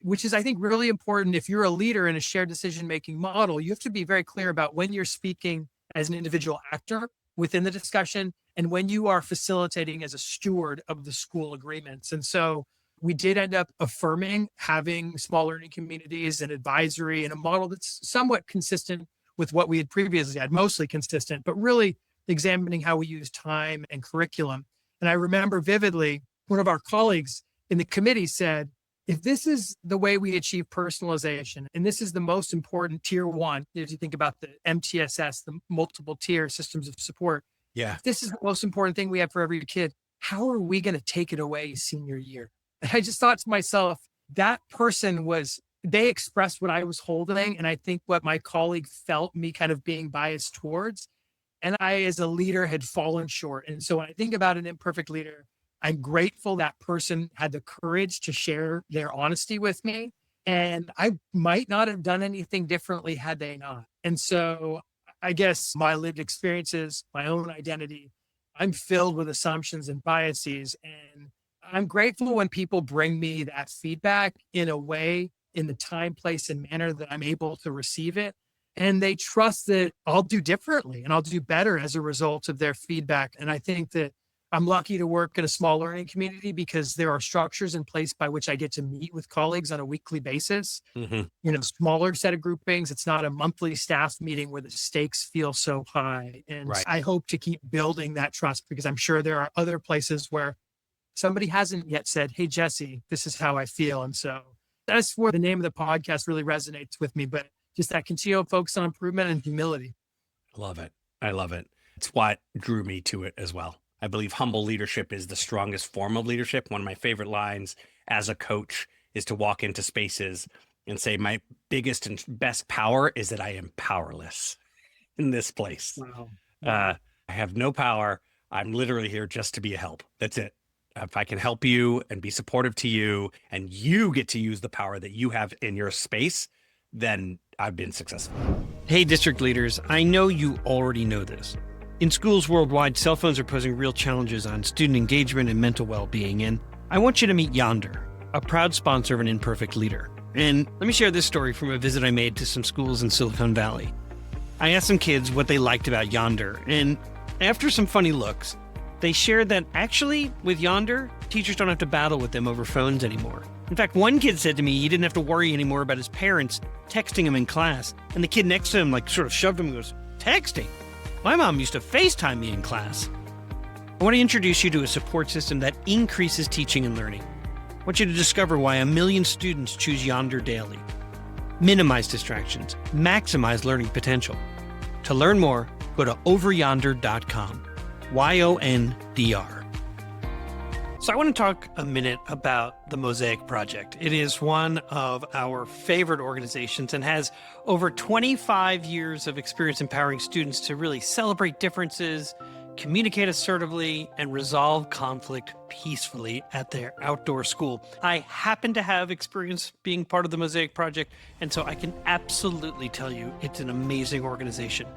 [SPEAKER 4] which is, I think, really important. If you're a leader in a shared decision-making model, you have to be very clear about when you're speaking as an individual actor within the discussion and when you are facilitating as a steward of the school agreements. And so we did end up affirming having small learning communities and advisory in a model that's somewhat consistent with what we had previously had, mostly consistent, but really examining how we use time and curriculum. And I remember vividly, one of our colleagues in the committee said, if this is the way we achieve personalization, and this is the most important tier one, as you think about the MTSS, the multiple tier systems of support, if this is the most important thing we have for every kid, how are we going to take it away senior year? And I just thought to myself, that person they expressed what I was holding. And I think what my colleague felt me kind of being biased towards. And I, as a leader, had fallen short. And so when I think about an imperfect leader, I'm grateful that person had the courage to share their honesty with me. And I might not have done anything differently had they not. And so I guess my lived experiences, my own identity, I'm filled with assumptions and biases. And I'm grateful when people bring me that feedback in a way, in the time, place, and manner that I'm able to receive it. And they trust that I'll do differently and I'll do better as a result of their feedback. And I think that I'm lucky to work in a small learning community because there are structures in place by which I get to meet with colleagues on a weekly basis. Smaller set of groupings. It's not a monthly staff meeting where the stakes feel so high. And I hope to keep building that trust because I'm sure there are other places where somebody hasn't yet said, "Hey, Jesse, this is how I feel." And so that's where the name of the podcast really resonates with me. But just that continual focus on improvement and humility.
[SPEAKER 3] Love it. I love it. It's what drew me to it as well. I believe humble leadership is the strongest form of leadership. One of my favorite lines as a coach is to walk into spaces and say, my biggest and best power is that I am powerless in this place.
[SPEAKER 4] Wow.
[SPEAKER 3] I have no power. I'm literally here just to be a help. That's it. If I can help you and be supportive to you and you get to use the power that you have in your space, then I've been successful.
[SPEAKER 2] Hey, district leaders, I know you already know this. In schools worldwide, cell phones are posing real challenges on student engagement and mental well-being, and I want you to meet Yonder, a proud sponsor of an imperfect leader. And let me share this story from a visit I made to some schools in Silicon Valley. I asked some kids what they liked about Yonder, and after some funny looks, they shared that actually, with Yonder, teachers don't have to battle with them over phones anymore. In fact, one kid said to me he didn't have to worry anymore about his parents texting him in class. And the kid next to him sort of shoved him and goes, "Texting? My mom used to FaceTime me in class." I want to introduce you to a support system that increases teaching and learning. I want you to discover why 1 million students choose Yonder daily. Minimize distractions, maximize learning potential. To learn more, go to overyonder.com. YONDR. So I want to talk a minute about the Mosaic Project. It is one of our favorite organizations and has over 25 years of experience empowering students to really celebrate differences, communicate assertively, and resolve conflict peacefully at their outdoor school. I happen to have experience being part of the Mosaic Project, and so I can absolutely tell you it's an amazing organization.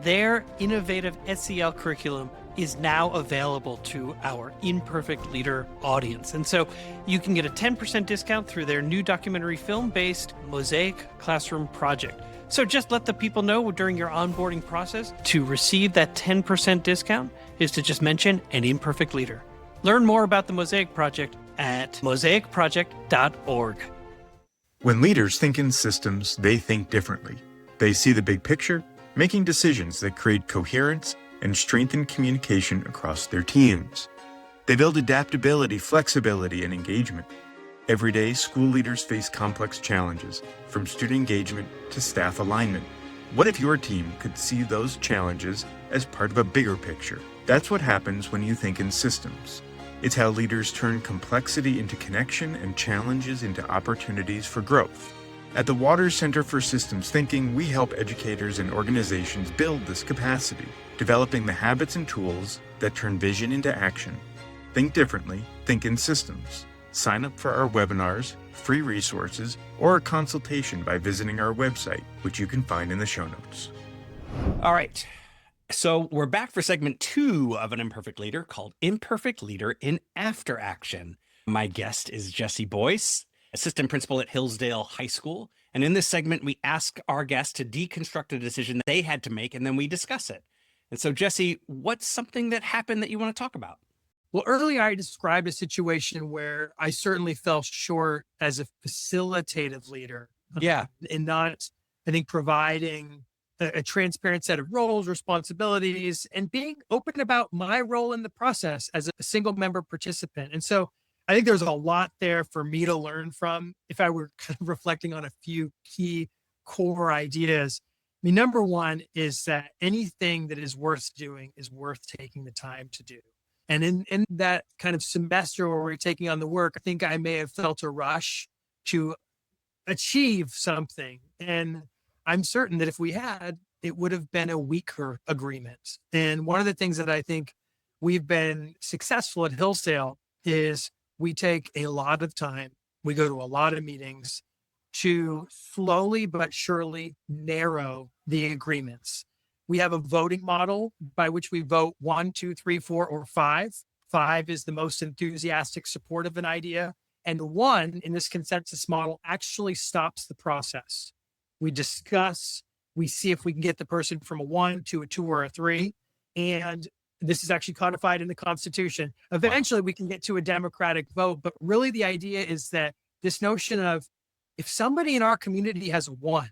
[SPEAKER 2] Their innovative SEL curriculum is now available to our Imperfect Leader audience. And so you can get a 10% discount through their new documentary film-based Mosaic Classroom Project. So just let the people know during your onboarding process to receive that 10% discount is to just mention an Imperfect Leader. Learn more about the Mosaic Project at mosaicproject.org.
[SPEAKER 5] When leaders think in systems, they think differently. They see the big picture, making decisions that create coherence and strengthen communication across their teams. They build adaptability, flexibility, and engagement. Every day, school leaders face complex challenges, from student engagement to staff alignment. What if your team could see those challenges as part of a bigger picture? That's what happens when you think in systems. It's how leaders turn complexity into connection and challenges into opportunities for growth. At the Waters Center for Systems Thinking, we help educators and organizations build this capacity, developing the habits and tools that turn vision into action. Think differently, think in systems. Sign up for our webinars, free resources, or a consultation by visiting our website, which you can find in the show notes.
[SPEAKER 3] All right. So we're back for segment 2 of An Imperfect Leader called Imperfect Leader in After Action. My guest is Jesse Boise, assistant principal at Hillsdale High School. And in this segment, we ask our guests to deconstruct a decision that they had to make, and then we discuss it. And so, Jesse, what's something that happened that you want to talk about?
[SPEAKER 4] Well, earlier I described a situation where I certainly fell short as a facilitative leader.
[SPEAKER 3] Yeah.
[SPEAKER 4] In not, I think, providing a transparent set of roles, responsibilities, and being open about my role in the process as a single member participant. And so I think there's a lot there for me to learn from if I were kind of reflecting on a few key core ideas. I mean, number one is that anything that is worth doing is worth taking the time to do. And in that kind of semester where we're taking on the work, I think I may have felt a rush to achieve something. And I'm certain that if we had, it would have been a weaker agreement. And one of the things that I think we've been successful at Hillsdale is we take a lot of time, we go to a lot of meetings to slowly but surely narrow the agreements. We have a voting model by which we vote 1, 2, 3, 4, or 5. 5 is the most enthusiastic support of an idea. And 1 in this consensus model actually stops the process. We discuss, we see if we can get the person from a 1 to a 2 or a 3. And this is actually codified in the Constitution. Eventually we can get to a democratic vote, but really the idea is that this notion of if somebody in our community has a 1,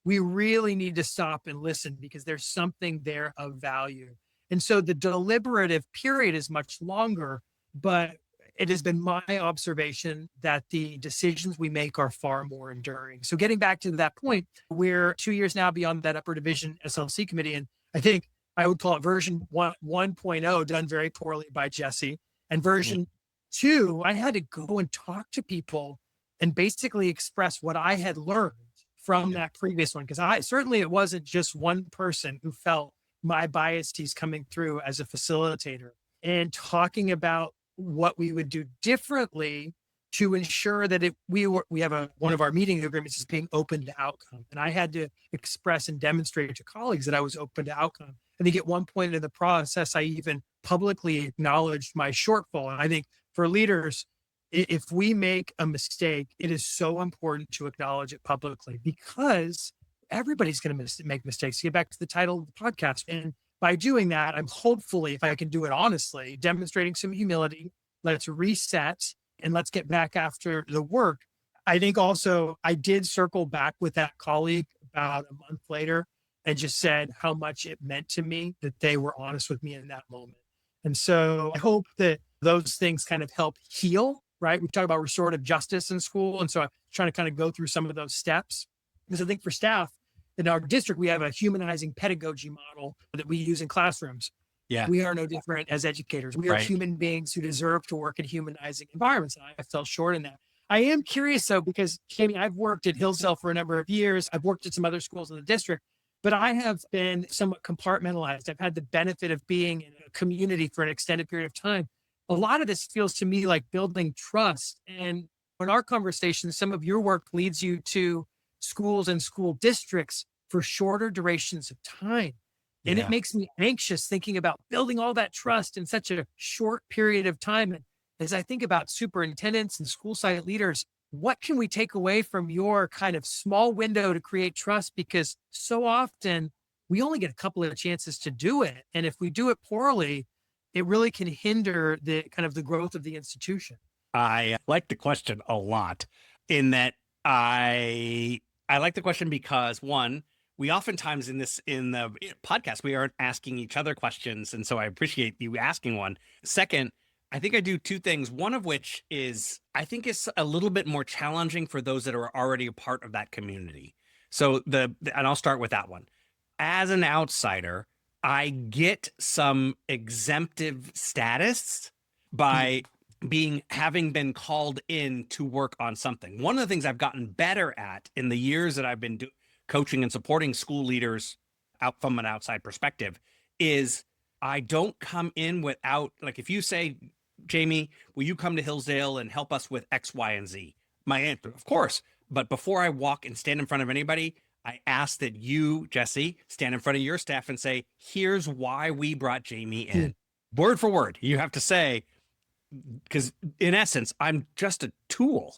[SPEAKER 4] we really need to stop and listen because there's something there of value. And so the deliberative period is much longer, but it has been my observation that the decisions we make are far more enduring. So getting back to that point, we're 2 years now beyond that upper division SLC committee. And I think I would call it version 1.0 done very poorly by Jesse. And version 2, I had to go and talk to people and basically express what I had learned from that previous one. Because certainly it wasn't just one person who felt my biases coming through as a facilitator, and talking about what we would do differently to ensure that we have one of our meeting agreements is being open to outcome. And I had to express and demonstrate to colleagues that I was open to outcome. I think at one point in the process, I even publicly acknowledged my shortfall. And I think for leaders, if we make a mistake, it is so important to acknowledge it publicly because everybody's going to make mistakes. Get back to the title of the podcast. And by doing that, I'm hopefully, if I can do it honestly, demonstrating some humility. Let's reset and let's get back after the work. I think also I did circle back with that colleague about a month later and just said how much it meant to me that they were honest with me in that moment. And so I hope that those things kind of help heal, right? We talk about restorative justice in school. And so I'm trying to kind of go through some of those steps. Because I think for staff in our district, we have a humanizing pedagogy model that we use in classrooms.
[SPEAKER 3] Yeah.
[SPEAKER 4] We are no different as educators. We are
[SPEAKER 3] Right.
[SPEAKER 4] human beings who deserve to work in humanizing environments. And I fell short in that. I am curious though, because Jamie, I've worked at Hillsdale for a number of years. I've worked at some other schools in the district, but I have been somewhat compartmentalized. I've had the benefit of being in a community for an extended period of time. A lot of this feels to me like building trust. And in our conversation, some of your work leads you to schools and school districts for shorter durations of time. And
[SPEAKER 3] Yeah.
[SPEAKER 4] it makes me anxious thinking about building all that trust in such a short period of time. And as I think about superintendents and school site leaders, what can we take away from your kind of small window to create trust? Because so often we only get a couple of chances to do it. And if we do it poorly, it really can hinder the kind of the growth of the institution.
[SPEAKER 3] I like the question a lot in that I like the question because one, we oftentimes in the podcast, we aren't asking each other questions. And so I appreciate you asking one. Second, I think I do two things. One of which is I think it's a little bit more challenging for those that are already a part of that community. So and I'll start with that one. As an outsider, I get some exemptive status by having been called in to work on something. One of the things I've gotten better at in the years that I've been coaching and supporting school leaders out from an outside perspective is I don't come in without, like, if you say, Jamie, will you come to Hillsdale and help us with X, Y, and Z? My answer, of course. But before I walk and stand in front of anybody, I ask that you, Jesse, stand in front of your staff and say, here's why we brought Jamie in. Word for word. You have to say, because in essence, I'm just a tool.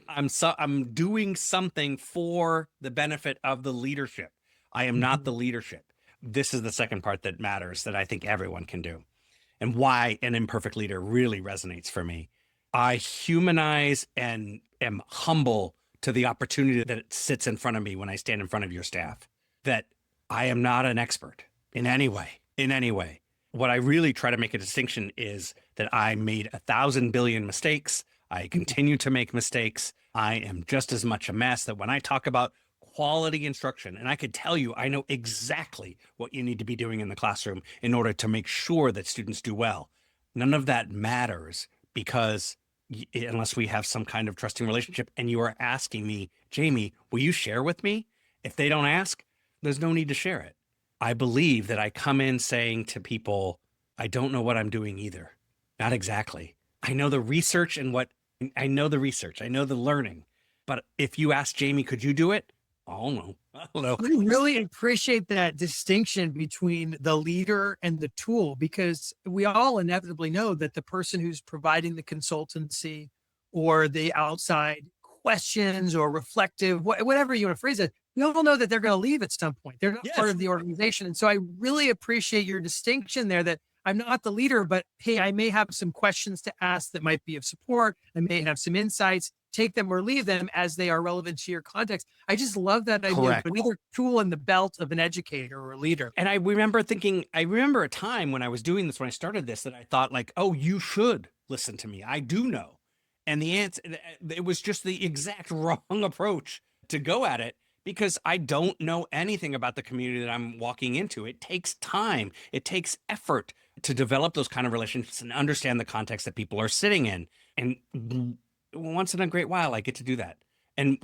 [SPEAKER 3] I'm doing something for the benefit of the leadership. I am not the leadership. This is the second part that matters that I think everyone can do, and why an imperfect leader really resonates for me. I humanize and am humble to the opportunity that it sits in front of me when I stand in front of your staff, that I am not an expert in any way. What I really try to make a distinction is that I made 1,000 billion mistakes. I continue to make mistakes. I am just as much a mess that when I talk about quality instruction, and I could tell you, I know exactly what you need to be doing in the classroom in order to make sure that students do well. None of that matters because unless we have some kind of trusting relationship and you are asking me, Jamie, will you share with me? If they don't ask, there's no need to share it. I believe that I come in saying to people, I don't know what I'm doing either. Not exactly. I know the research I know the learning. But if you ask Jamie, could you do it? I don't know.
[SPEAKER 4] I really appreciate that distinction between the leader and the tool, because we all inevitably know that the person who's providing the consultancy or the outside questions or reflective, whatever you want to phrase it, we all know that they're going to leave at some point. They're not part of the organization. And so I really appreciate your distinction there, that I'm not the leader, but hey, I may have some questions to ask that might be of support. I may have some insights. Take them or leave them as they are relevant to your context. I just love that idea.
[SPEAKER 3] Correct.
[SPEAKER 4] Of either tool in the belt of an educator or a leader.
[SPEAKER 3] And I remember a time when I was doing this, when I started this, that I thought like, oh, you should listen to me. I do know. And the answer, it was just the exact wrong approach to go at it, because I don't know anything about the community that I'm walking into. It takes time. It takes effort to develop those kind of relationships and understand the context that people are sitting in. And once in a great while, I get to do that. And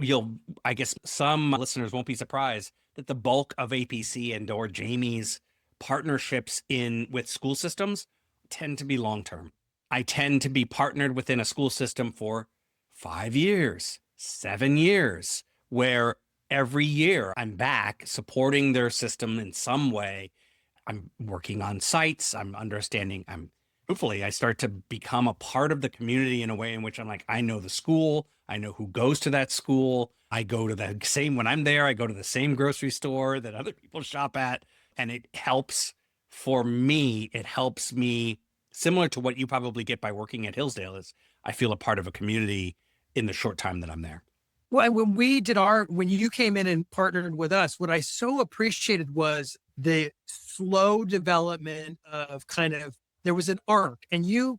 [SPEAKER 3] I guess some listeners won't be surprised that the bulk of APC and or Jamie's partnerships with school systems tend to be long-term. I tend to be partnered within a school system for 5 years, 7 years, where every year I'm back supporting their system in some way. I'm working on sites. I'm understanding. Hopefully I start to become a part of the community in a way in which I'm like, I know the school. I know who goes to that school. I go to when I'm there, I go to the same grocery store that other people shop at. And it helps for me. It helps me, similar to what you probably get by working at Hillsdale, is I feel a part of a community in the short time that I'm there.
[SPEAKER 4] Well, when you came in and partnered with us, what I so appreciated was the slow development of kind of there was an arc, and you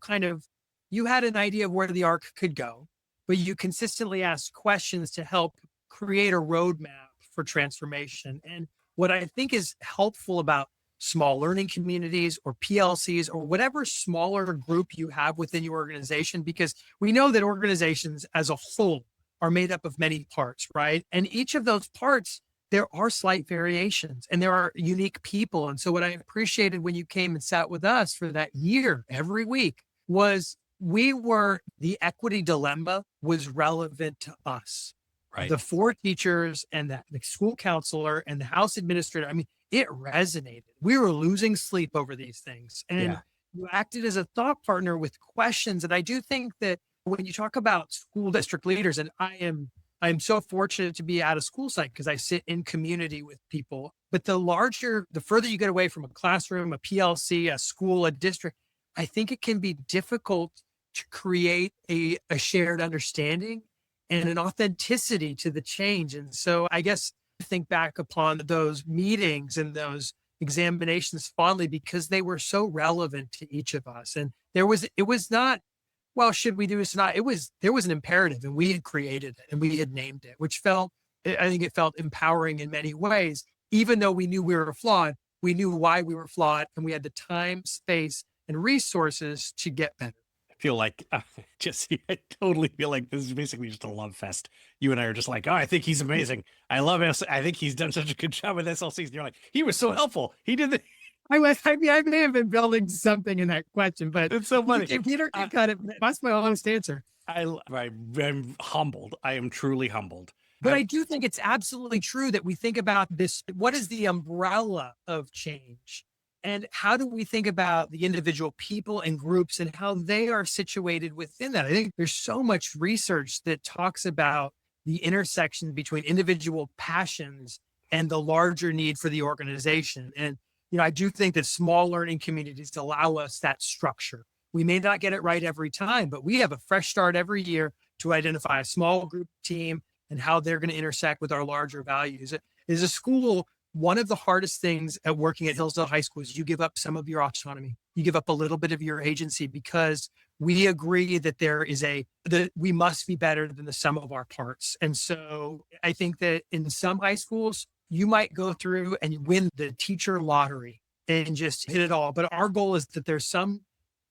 [SPEAKER 4] had an idea of where the arc could go, but you consistently asked questions to help create a roadmap for transformation. And what I think is helpful about small learning communities or PLCs or whatever smaller group you have within your organization, because we know that organizations as a whole are made up of many parts, right? And each of those parts, there are slight variations and there are unique people. And so what I appreciated when you came and sat with us for that year, every week, was the equity dilemma was relevant to us.
[SPEAKER 3] Right.
[SPEAKER 4] The 4 teachers and the school counselor and the house administrator, I mean, it resonated. We were losing sleep over these things. And you acted as a thought partner with questions. And I do think that when you talk about school district leaders, and I'm so fortunate to be at a school site because I sit in community with people, but the further you get away from a classroom, a PLC, a school, a district, I think it can be difficult to create a shared understanding and an authenticity to the change. And so I guess think back upon those meetings and those examinations fondly because they were so relevant to each of us. And it was not, well, should we do this or not? There was an imperative and we had created it and we had named it, which I think it felt empowering in many ways. Even though we knew we were flawed, we knew why we were flawed and we had the time, space, and resources to get better.
[SPEAKER 3] Feel like, Jesse, I totally feel like this is basically just a love fest. You and I are just like, oh, I think he's amazing. I love him. I think he's done such a good job with SLCs. And you're like, he was so helpful. He did the.
[SPEAKER 4] I may have been building something in that question, but
[SPEAKER 3] It's so funny.
[SPEAKER 4] Peter kind of, that's my honest answer.
[SPEAKER 3] I'm humbled. I am truly humbled.
[SPEAKER 4] But I do think it's absolutely true that we think about this. What is the umbrella of change? And how do we think about the individual people and groups and how they are situated within that? I think there's so much research that talks about the intersection between individual passions and the larger need for the organization. And, I do think that small learning communities allow us that structure. We may not get it right every time, but we have a fresh start every year to identify a small group team and how they're going to intersect with our larger values. As a school, one of the hardest things at working at Hillsdale High School is you give up some of your autonomy. You give up a little bit of your agency because we agree that that we must be better than the sum of our parts. And so I think that in some high schools, you might go through and win the teacher lottery and just hit it all. But our goal is that there's some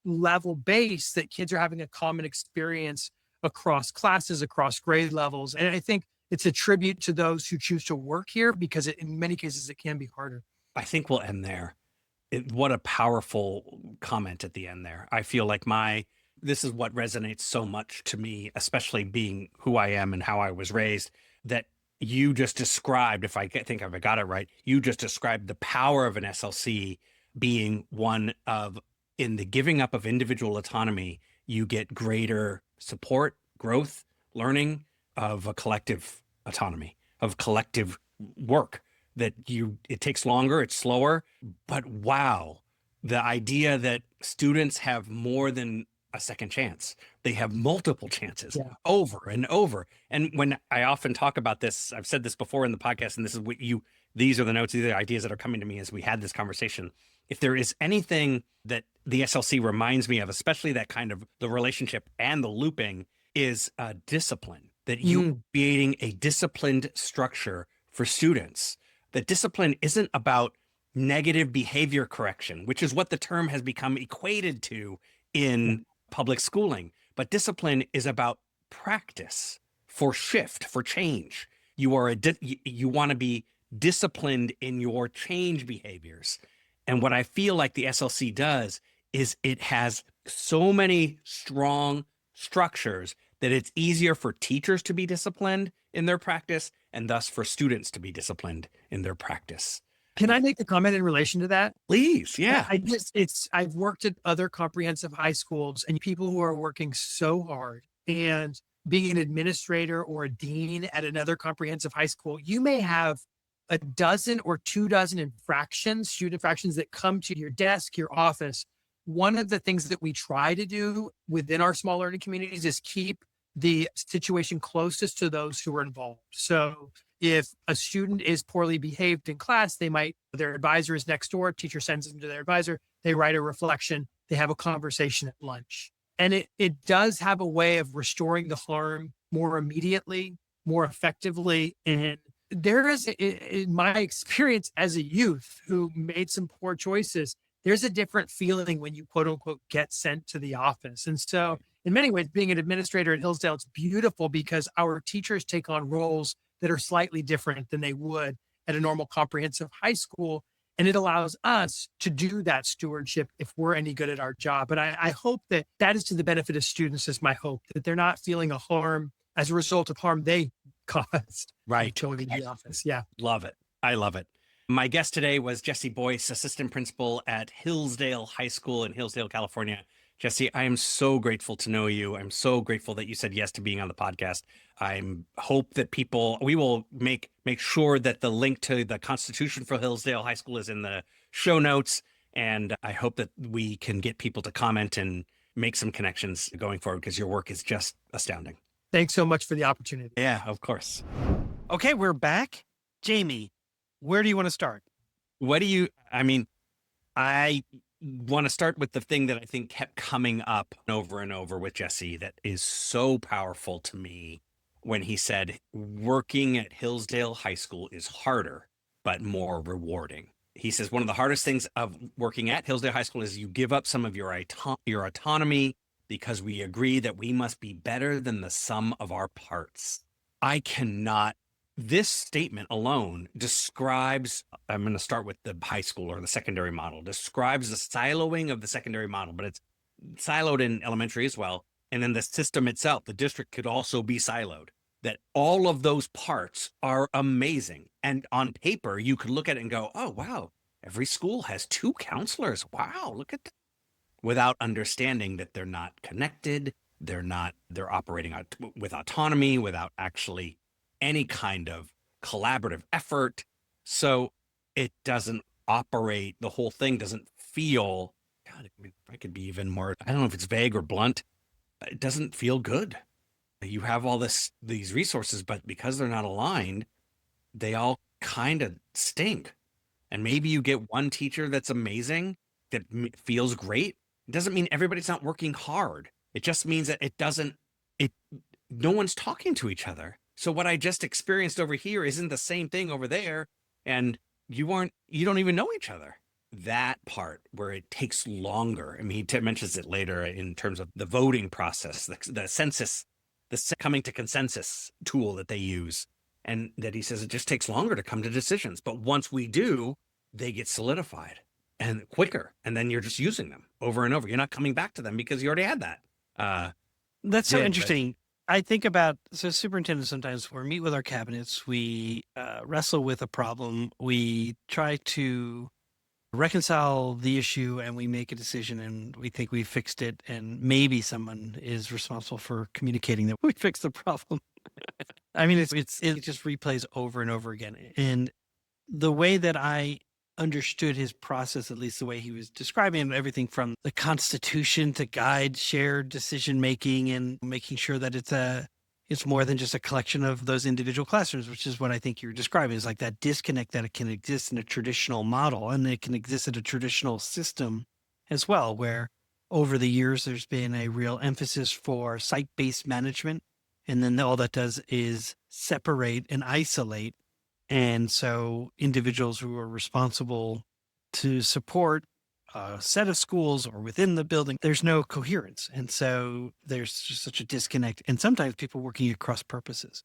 [SPEAKER 4] level base that kids are having a common experience across classes, across grade levels. And I think it's a tribute to those who choose to work here because in many cases, it can be harder.
[SPEAKER 3] I think we'll end there. What a powerful comment at the end there. I feel like this is what resonates so much to me, especially being who I am and how I was raised, that you just described, if I got it right, you just described the power of an SLC being one of, in the giving up of individual autonomy, you get greater support, growth, learning of a collective autonomy, of collective work it takes longer, it's slower, but wow, the idea that students have more than a second chance. They have multiple chances over and over. And when I often talk about this, I've said this before in the podcast, and this is what these are the notes, these are the ideas that are coming to me as we had this conversation. If there is anything that the SLC reminds me of, especially that kind of the relationship and the looping, is discipline, that you creating a disciplined structure for students. That discipline isn't about negative behavior correction, which is what the term has become equated to in public schooling. But discipline is about practice for shift, for change. You want to be disciplined in your change behaviors. And what I feel like the SLC does is it has so many strong structures that it's easier for teachers to be disciplined in their practice and thus for students to be disciplined in their practice.
[SPEAKER 4] Can I make a comment in relation to that?
[SPEAKER 3] Please, yeah.
[SPEAKER 4] I've worked at other comprehensive high schools and people who are working so hard, and being an administrator or a dean at another comprehensive high school, you may have a dozen or 24 student infractions that come to your desk, your office. One of the things that we try to do within our small learning communities is keep the situation closest to those who are involved. So if a student is poorly behaved in class, their advisor is next door, teacher sends them to their advisor, they write a reflection. they have a conversation at lunch. And it does have a way of restoring the harm more immediately, more effectively. And there is, in my experience as a youth who made some poor choices, there's a different feeling when you quote unquote get sent to the office. And so in many ways, being an administrator at Hillsdale, it's beautiful because our teachers take on roles that are slightly different than they would at a normal comprehensive high school. And it allows us to do that stewardship if we're any good at our job. And I hope that that is to the benefit of students, is my hope, that they're not feeling a harm as a result of harm they caused.
[SPEAKER 3] Right.
[SPEAKER 4] Going to the office. Yeah.
[SPEAKER 3] Love it. I love it. My guest today was Jesse Boise, assistant principal at Hillsdale High School in Hillsdale, California. Jesse, I am so grateful to know you. I'm so grateful that you said yes to being on the podcast. I hope that we will make sure that the link to the Constitution for Hillsdale High School is in the show notes. And I hope that we can get people to comment and make some connections going forward, because your work is just astounding.
[SPEAKER 4] Thanks so much for the opportunity.
[SPEAKER 3] Yeah, of course.
[SPEAKER 2] Okay, we're back. Jamie, where do you want to start?
[SPEAKER 3] I want to start with the thing that I think kept coming up over and over with Jesse that is so powerful to me, when he said, working at Hillsdale High School is harder, but more rewarding. He says, one of the hardest things of working at Hillsdale High School is you give up some of your autonomy because we agree that we must be better than the sum of our parts. This statement alone describes, I'm going to start with the high school or the secondary model, describes the siloing of the secondary model, but it's siloed in elementary as well. And then the system itself, the district, could also be siloed. That all of those parts are amazing. And on paper, you could look at it and go, oh, wow, every school has 2 counselors. Wow, look at that. Without understanding that they're not connected. They're operating with autonomy, without actually any kind of collaborative effort. So it doesn't operate, the whole thing doesn't feel, God, I could be even more, I don't know if it's vague or blunt. It doesn't feel good. You have all these resources, but because they're not aligned, they all kind of stink. And maybe you get one teacher that's amazing, that feels great. It doesn't mean everybody's not working hard. It just means that no one's talking to each other. So what I just experienced over here isn't the same thing over there. And you don't even know each other. That part where it takes longer. I mean, he mentions it later in terms of the voting process, the census, the coming to consensus tool that they use. And that he says it just takes longer to come to decisions. But once we do, they get solidified and quicker. And then you're just using them over and over. You're not coming back to them because you already had that.
[SPEAKER 2] That's so interesting. I think about, so superintendents, sometimes we meet with our cabinets, we wrestle with a problem, we try to reconcile the issue, and we make a decision, and we think we fixed it, and maybe someone is responsible for communicating that we fixed the problem. I mean, it just replays over and over again. And the way that I understood his process, at least the way he was describing everything from the Constitution to guide shared decision making, and making sure that it's more than just a collection of those individual classrooms, which is what I think you're describing, is like that disconnect that it can exist in a traditional model, and it can exist in a traditional system as well, where over the years there's been a real emphasis for site-based management, and then all that does is separate and isolate. And so individuals who are responsible to support a set of schools or within the building, there's no coherence. And so there's just such a disconnect, and sometimes people working at cross purposes.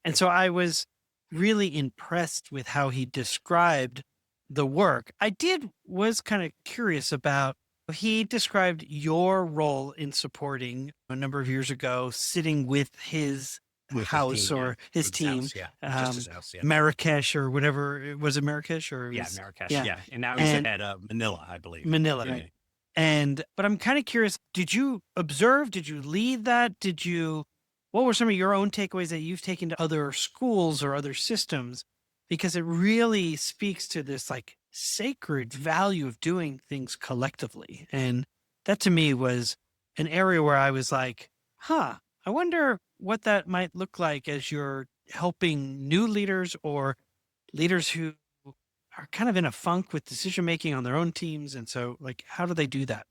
[SPEAKER 2] And so I was really impressed with how he described the work. Was kind of curious about, he described your role in supporting a number of years ago, sitting with his house or his team,
[SPEAKER 3] just his house, yeah.
[SPEAKER 2] Marrakesh or whatever. Was it Marrakesh or?
[SPEAKER 3] Marrakesh. Yeah. And now he's at Manila, I believe.
[SPEAKER 2] Manila.
[SPEAKER 3] Right.
[SPEAKER 2] But I'm kind of curious, did you observe, did you lead that? What were some of your own takeaways that you've taken to other schools or other systems? Because it really speaks to this like sacred value of doing things collectively. And that to me was an area where I was like, I wonder what that might look like as you're helping new leaders or leaders who are kind of in a funk with decision making on their own teams. And so, like, how do they do that?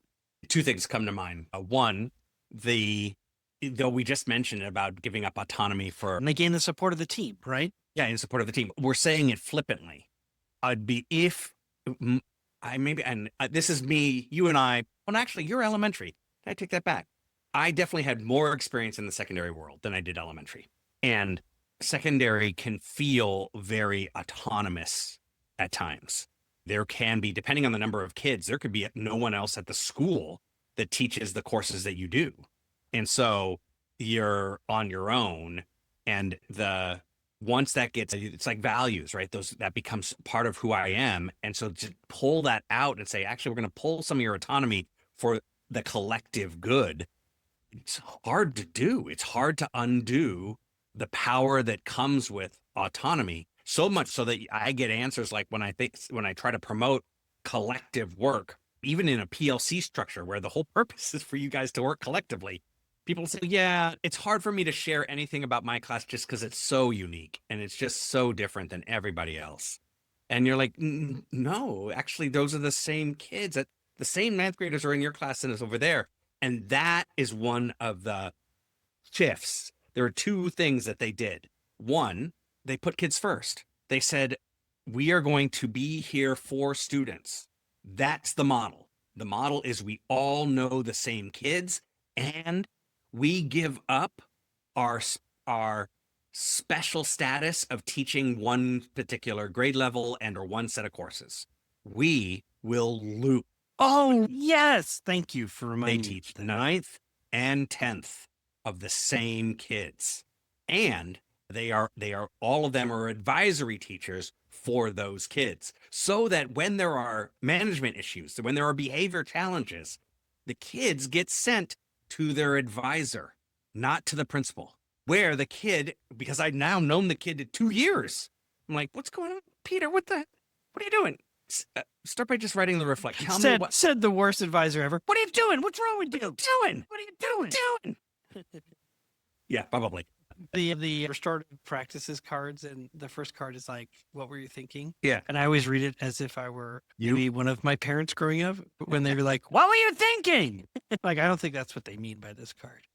[SPEAKER 3] Two things come to mind. One, though we just mentioned about giving up autonomy for,
[SPEAKER 2] And they gain the support of the team, right?
[SPEAKER 3] yeah, in support of the team. We're saying it flippantly. I'd be if I maybe, and this is me, you and I. Well, actually, you're elementary. I take that back. I definitely had more experience in the secondary world than I did elementary, and secondary can feel very autonomous at times. There can be, depending on the number of kids, there could be no one else at the school that teaches the courses that you do, and so you're on your own. And once that gets, it's like values, right? That becomes part of who I am. And so to pull that out and say, actually, we're going to pull some of your autonomy for the collective good. It's hard to do. It's hard to undo the power that comes with autonomy, so much so that I get answers like when I try to promote collective work, even in a PLC structure where the whole purpose is for you guys to work collectively. People say, yeah, it's hard for me to share anything about my class just because it's so unique and it's just so different than everybody else. And you're like, no, actually, those are the same kids. The same ninth graders are in your class and is over there. And that is one of the shifts. There are two things that they did. One, they put kids first. They said, we are going to be here for students. That's the model. The model is we all know the same kids, and we give up our special status of teaching one particular grade level and or one set of courses. We will loop.
[SPEAKER 2] Oh, yes. Thank you for
[SPEAKER 3] They
[SPEAKER 2] reminding me.
[SPEAKER 3] teach the 9th and 10th of the same kids. And they are all of them are advisory teachers for those kids, so that when there are management issues, when there are behavior challenges, the kids get sent to their advisor, not to the principal. Where the kid, because I've now known the kid 2 years, I'm like, what's going on, Peter? What are you doing? Start by just writing the reflect. Tell me what.
[SPEAKER 2] Said the worst advisor ever. What are you doing? What's wrong with you?
[SPEAKER 3] Doing?
[SPEAKER 2] What are you doing?
[SPEAKER 3] Yeah, probably.
[SPEAKER 2] The restorative practices cards, and the first card is like, what were you thinking?
[SPEAKER 3] Yeah.
[SPEAKER 2] And I always read it as if I were
[SPEAKER 3] You?
[SPEAKER 2] maybe one of my parents growing up when they were like, what were you thinking? Like, I don't think that's what they mean by this card.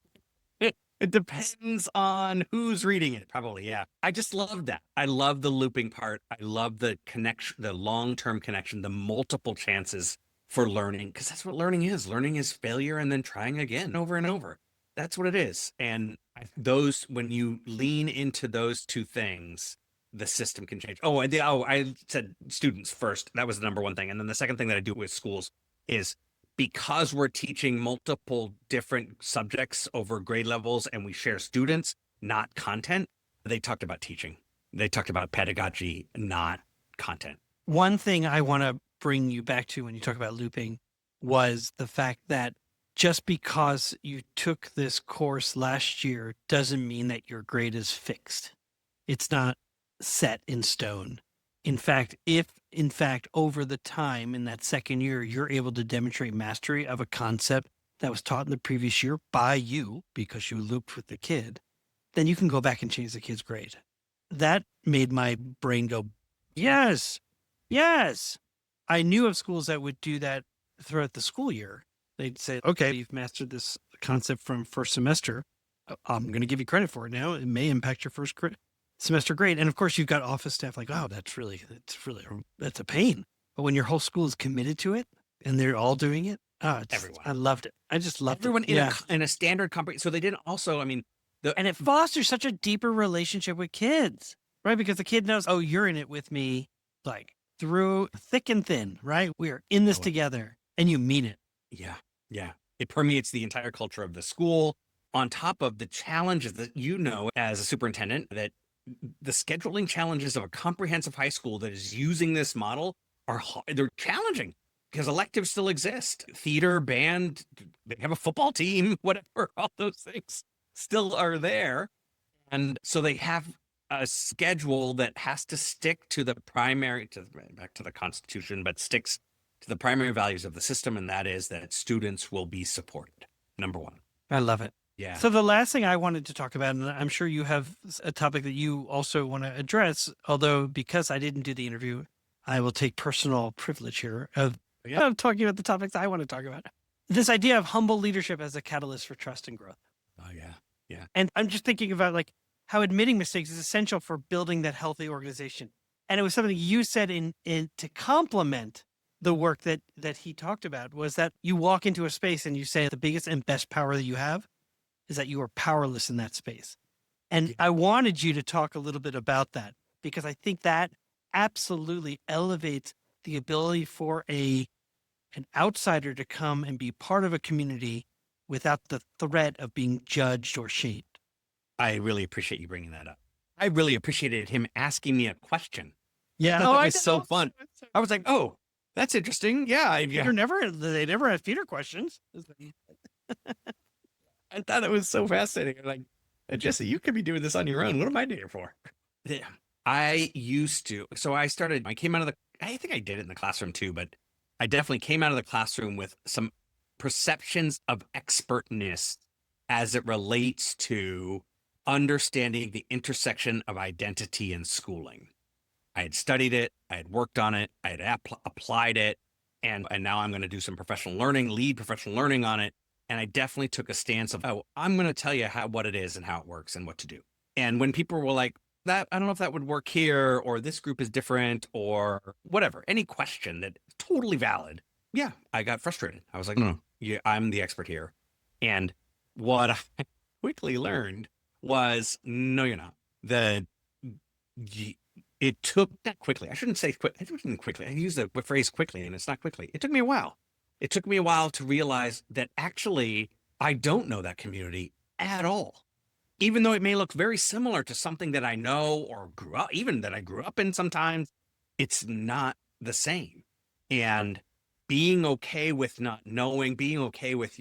[SPEAKER 3] It depends on who's reading it. Probably, yeah. I just love that. I love the looping part. I love the connection, the long-term connection, the multiple chances for learning, because that's what learning is. Learning is failure and then trying again over and over. That's what it is. And when you lean into those two things, the system can change. I said students first. That was the number one thing. And then the second thing that I do with schools is, because we're teaching multiple different subjects over grade levels and we share students, not content, they talked about teaching. They talked about pedagogy, not content.
[SPEAKER 2] One thing I want to bring you back to when you talk about looping was the fact that just because you took this course last year doesn't mean that your grade is fixed. It's not set in stone. In fact, if over the time in that second year, you're able to demonstrate mastery of a concept that was taught in the previous year by you because you looped with the kid, then you can go back and change the kid's grade. That made my brain go, yes. I knew of schools that would do that throughout the school year. They'd say, okay, you've mastered this concept from first semester. I'm going to give you credit for it now. It may impact your first semester grade. And of course, you've got office staff like, wow, that's a pain. But when your whole school is committed to it and they're all doing it,
[SPEAKER 3] Everyone.
[SPEAKER 2] I loved it. I just loved
[SPEAKER 3] Everyone
[SPEAKER 2] it.
[SPEAKER 3] in a standard comprehension. So they didn't also,
[SPEAKER 2] And it fosters such a deeper relationship with kids, right? Because the kid knows, oh, you're in it with me, like through thick and thin, right? We are in this together, and you mean it.
[SPEAKER 3] Yeah. It permeates the entire culture of the school, on top of the challenges that as a superintendent, that the scheduling challenges of a comprehensive high school that is using this model they're challenging because electives still exist. Theater, band, they have a football team, whatever, all those things still are there. And so they have a schedule that has to stick to the back to the Constitution, but sticks to the primary values of the system. And that is that students will be supported. Number one.
[SPEAKER 2] I love it.
[SPEAKER 3] Yeah.
[SPEAKER 2] So the last thing I wanted to talk about, and I'm sure you have a topic that you also want to address, although because I didn't do the interview, I will take personal privilege here of talking about the topics I want to talk about. this idea of humble leadership as a catalyst for trust and growth.
[SPEAKER 3] Oh yeah. Yeah.
[SPEAKER 2] And I'm just thinking about like how admitting mistakes is essential for building that healthy organization. And it was something you said in to complement the work that he talked about, was that you walk into a space and you say the biggest and best power that you have is that you are powerless in that space. And I wanted you to talk a little bit about that, because I think that absolutely elevates the ability for an outsider to come and be part of a community without the threat of being judged or shamed.
[SPEAKER 3] I really appreciate you bringing that up. I really appreciated him asking me a question.
[SPEAKER 2] Yeah.
[SPEAKER 3] That was so fun. I was like, oh, that's interesting. Yeah.
[SPEAKER 2] They never have feeder questions.
[SPEAKER 3] I thought it was so fascinating. I'm like, Jesse, you could be doing this on your own. What am I doing it for? Yeah. I came out of I think I did it in the classroom too, but I definitely came out of the classroom with some perceptions of expertness as it relates to understanding the intersection of identity and schooling. I had studied it, I had worked on it, I had applied it, and now I'm going to do some lead professional learning on it. And I definitely took a stance of, I'm going to tell you what it is and how it works and what to do. And when people were like, I don't know if that would work here, or this group is different, or whatever, any question that totally valid. Yeah, I got frustrated. I was like, no, I'm the expert here. And what I quickly learned was, no, you're not. It took that quickly. I shouldn't say quickly. I use the phrase quickly, and it's not quickly. It took me a while. It took me a while to realize that actually I don't know that community at all. Even though it may look very similar to something that I know or that I grew up in sometimes, it's not the same. And being okay with not knowing, being okay with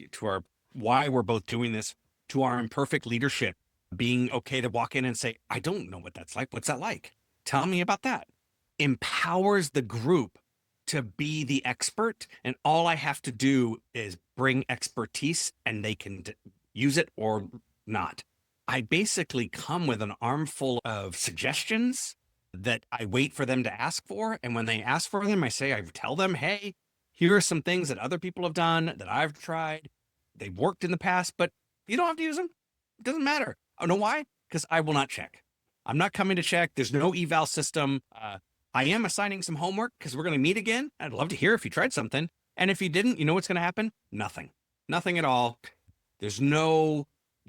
[SPEAKER 3] why we're both doing this, to our imperfect leadership, being okay to walk in and say, I don't know what that's like. What's that like? Tell me about that. Empowers the group to be the expert. And all I have to do is bring expertise, and they can use it or not. I basically come with an armful of suggestions that I wait for them to ask for. And when they ask for them, I tell them, hey, here are some things that other people have done that I've tried. They've worked in the past, but you don't have to use them. It doesn't matter. I know why? Because I will not check. I'm not coming to check. There's no eval system. I am assigning some homework because we're going to meet again. I'd love to hear if you tried something. And if you didn't, you know what's going to happen? Nothing. Nothing at all. There's no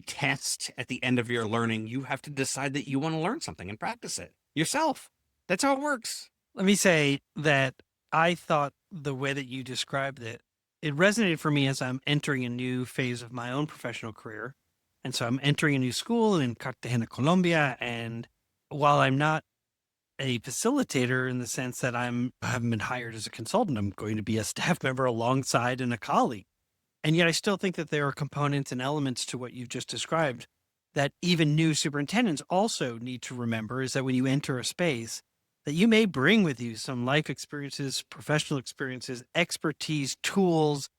[SPEAKER 3] test at the end of your learning. You have to decide that you want to learn something and practice it yourself. That's how it works.
[SPEAKER 2] Let me say that I thought the way that you described it resonated for me as I'm entering a new phase of my own professional career. And so I'm entering a new school in Cartagena, Colombia. And while I'm not a facilitator in the sense that I haven't been hired as a consultant, I'm going to be a staff member alongside and a colleague. And yet I still think that there are components and elements to what you've just described that even new superintendents also need to remember, is that when you enter a space, that you may bring with you some life experiences, professional experiences, expertise, tools,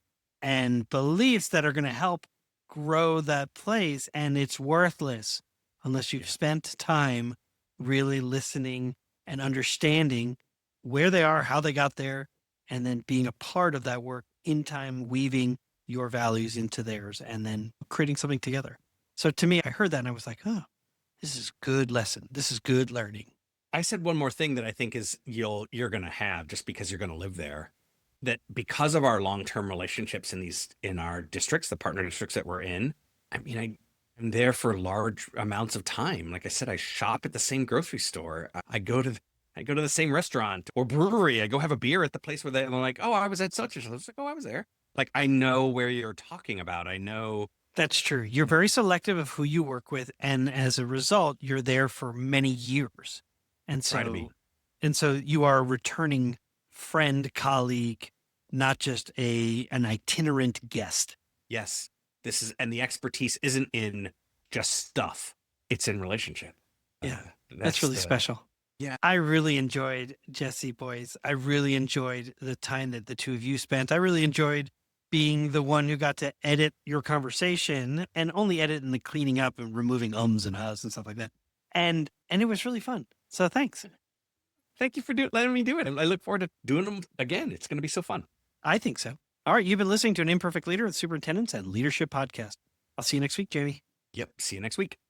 [SPEAKER 2] and beliefs that are going to help grow that place. And it's worthless unless you've spent time really listening and understanding where they are, how they got there, and then being a part of that work in time, weaving your values into theirs, and then creating something together. So to me, I heard that and I was like, oh, this is good lesson. This is good learning.
[SPEAKER 3] I said one more thing that I think is you're going to have just because you're going to live there, that because of our long-term relationships in our districts, the partner districts that we're in, I mean, I'm there for large amounts of time. Like I said, I shop at the same grocery store. I go to the same restaurant or brewery. I go have a beer at the place where they're like, oh, I was at such and such. I was like, oh, I was there. Like, I know where you're talking about. I know.
[SPEAKER 2] That's true. You're very selective of who you work with. And as a result, you're there for many years. And so you are a returning friend, colleague, not just an itinerant guest.
[SPEAKER 3] Yes. And the expertise isn't in just stuff. It's in relationship.
[SPEAKER 2] Yeah. That's really special.
[SPEAKER 3] Yeah.
[SPEAKER 2] I really enjoyed Jesse Boise. I really enjoyed the time that the two of you spent. I really enjoyed being the one who got to edit your conversation, and only edit in the cleaning up and removing ums and ahs and stuff like that. And it was really fun. So thanks.
[SPEAKER 3] Thank you for letting me do it. I look forward to doing them again. It's going to be so fun.
[SPEAKER 2] I think so.
[SPEAKER 3] All
[SPEAKER 2] All right. You've been listening to an Imperfect Leader with Superintendents and Leadership Podcast. I'll see you next week, Jamie.
[SPEAKER 3] Yep. See you next week.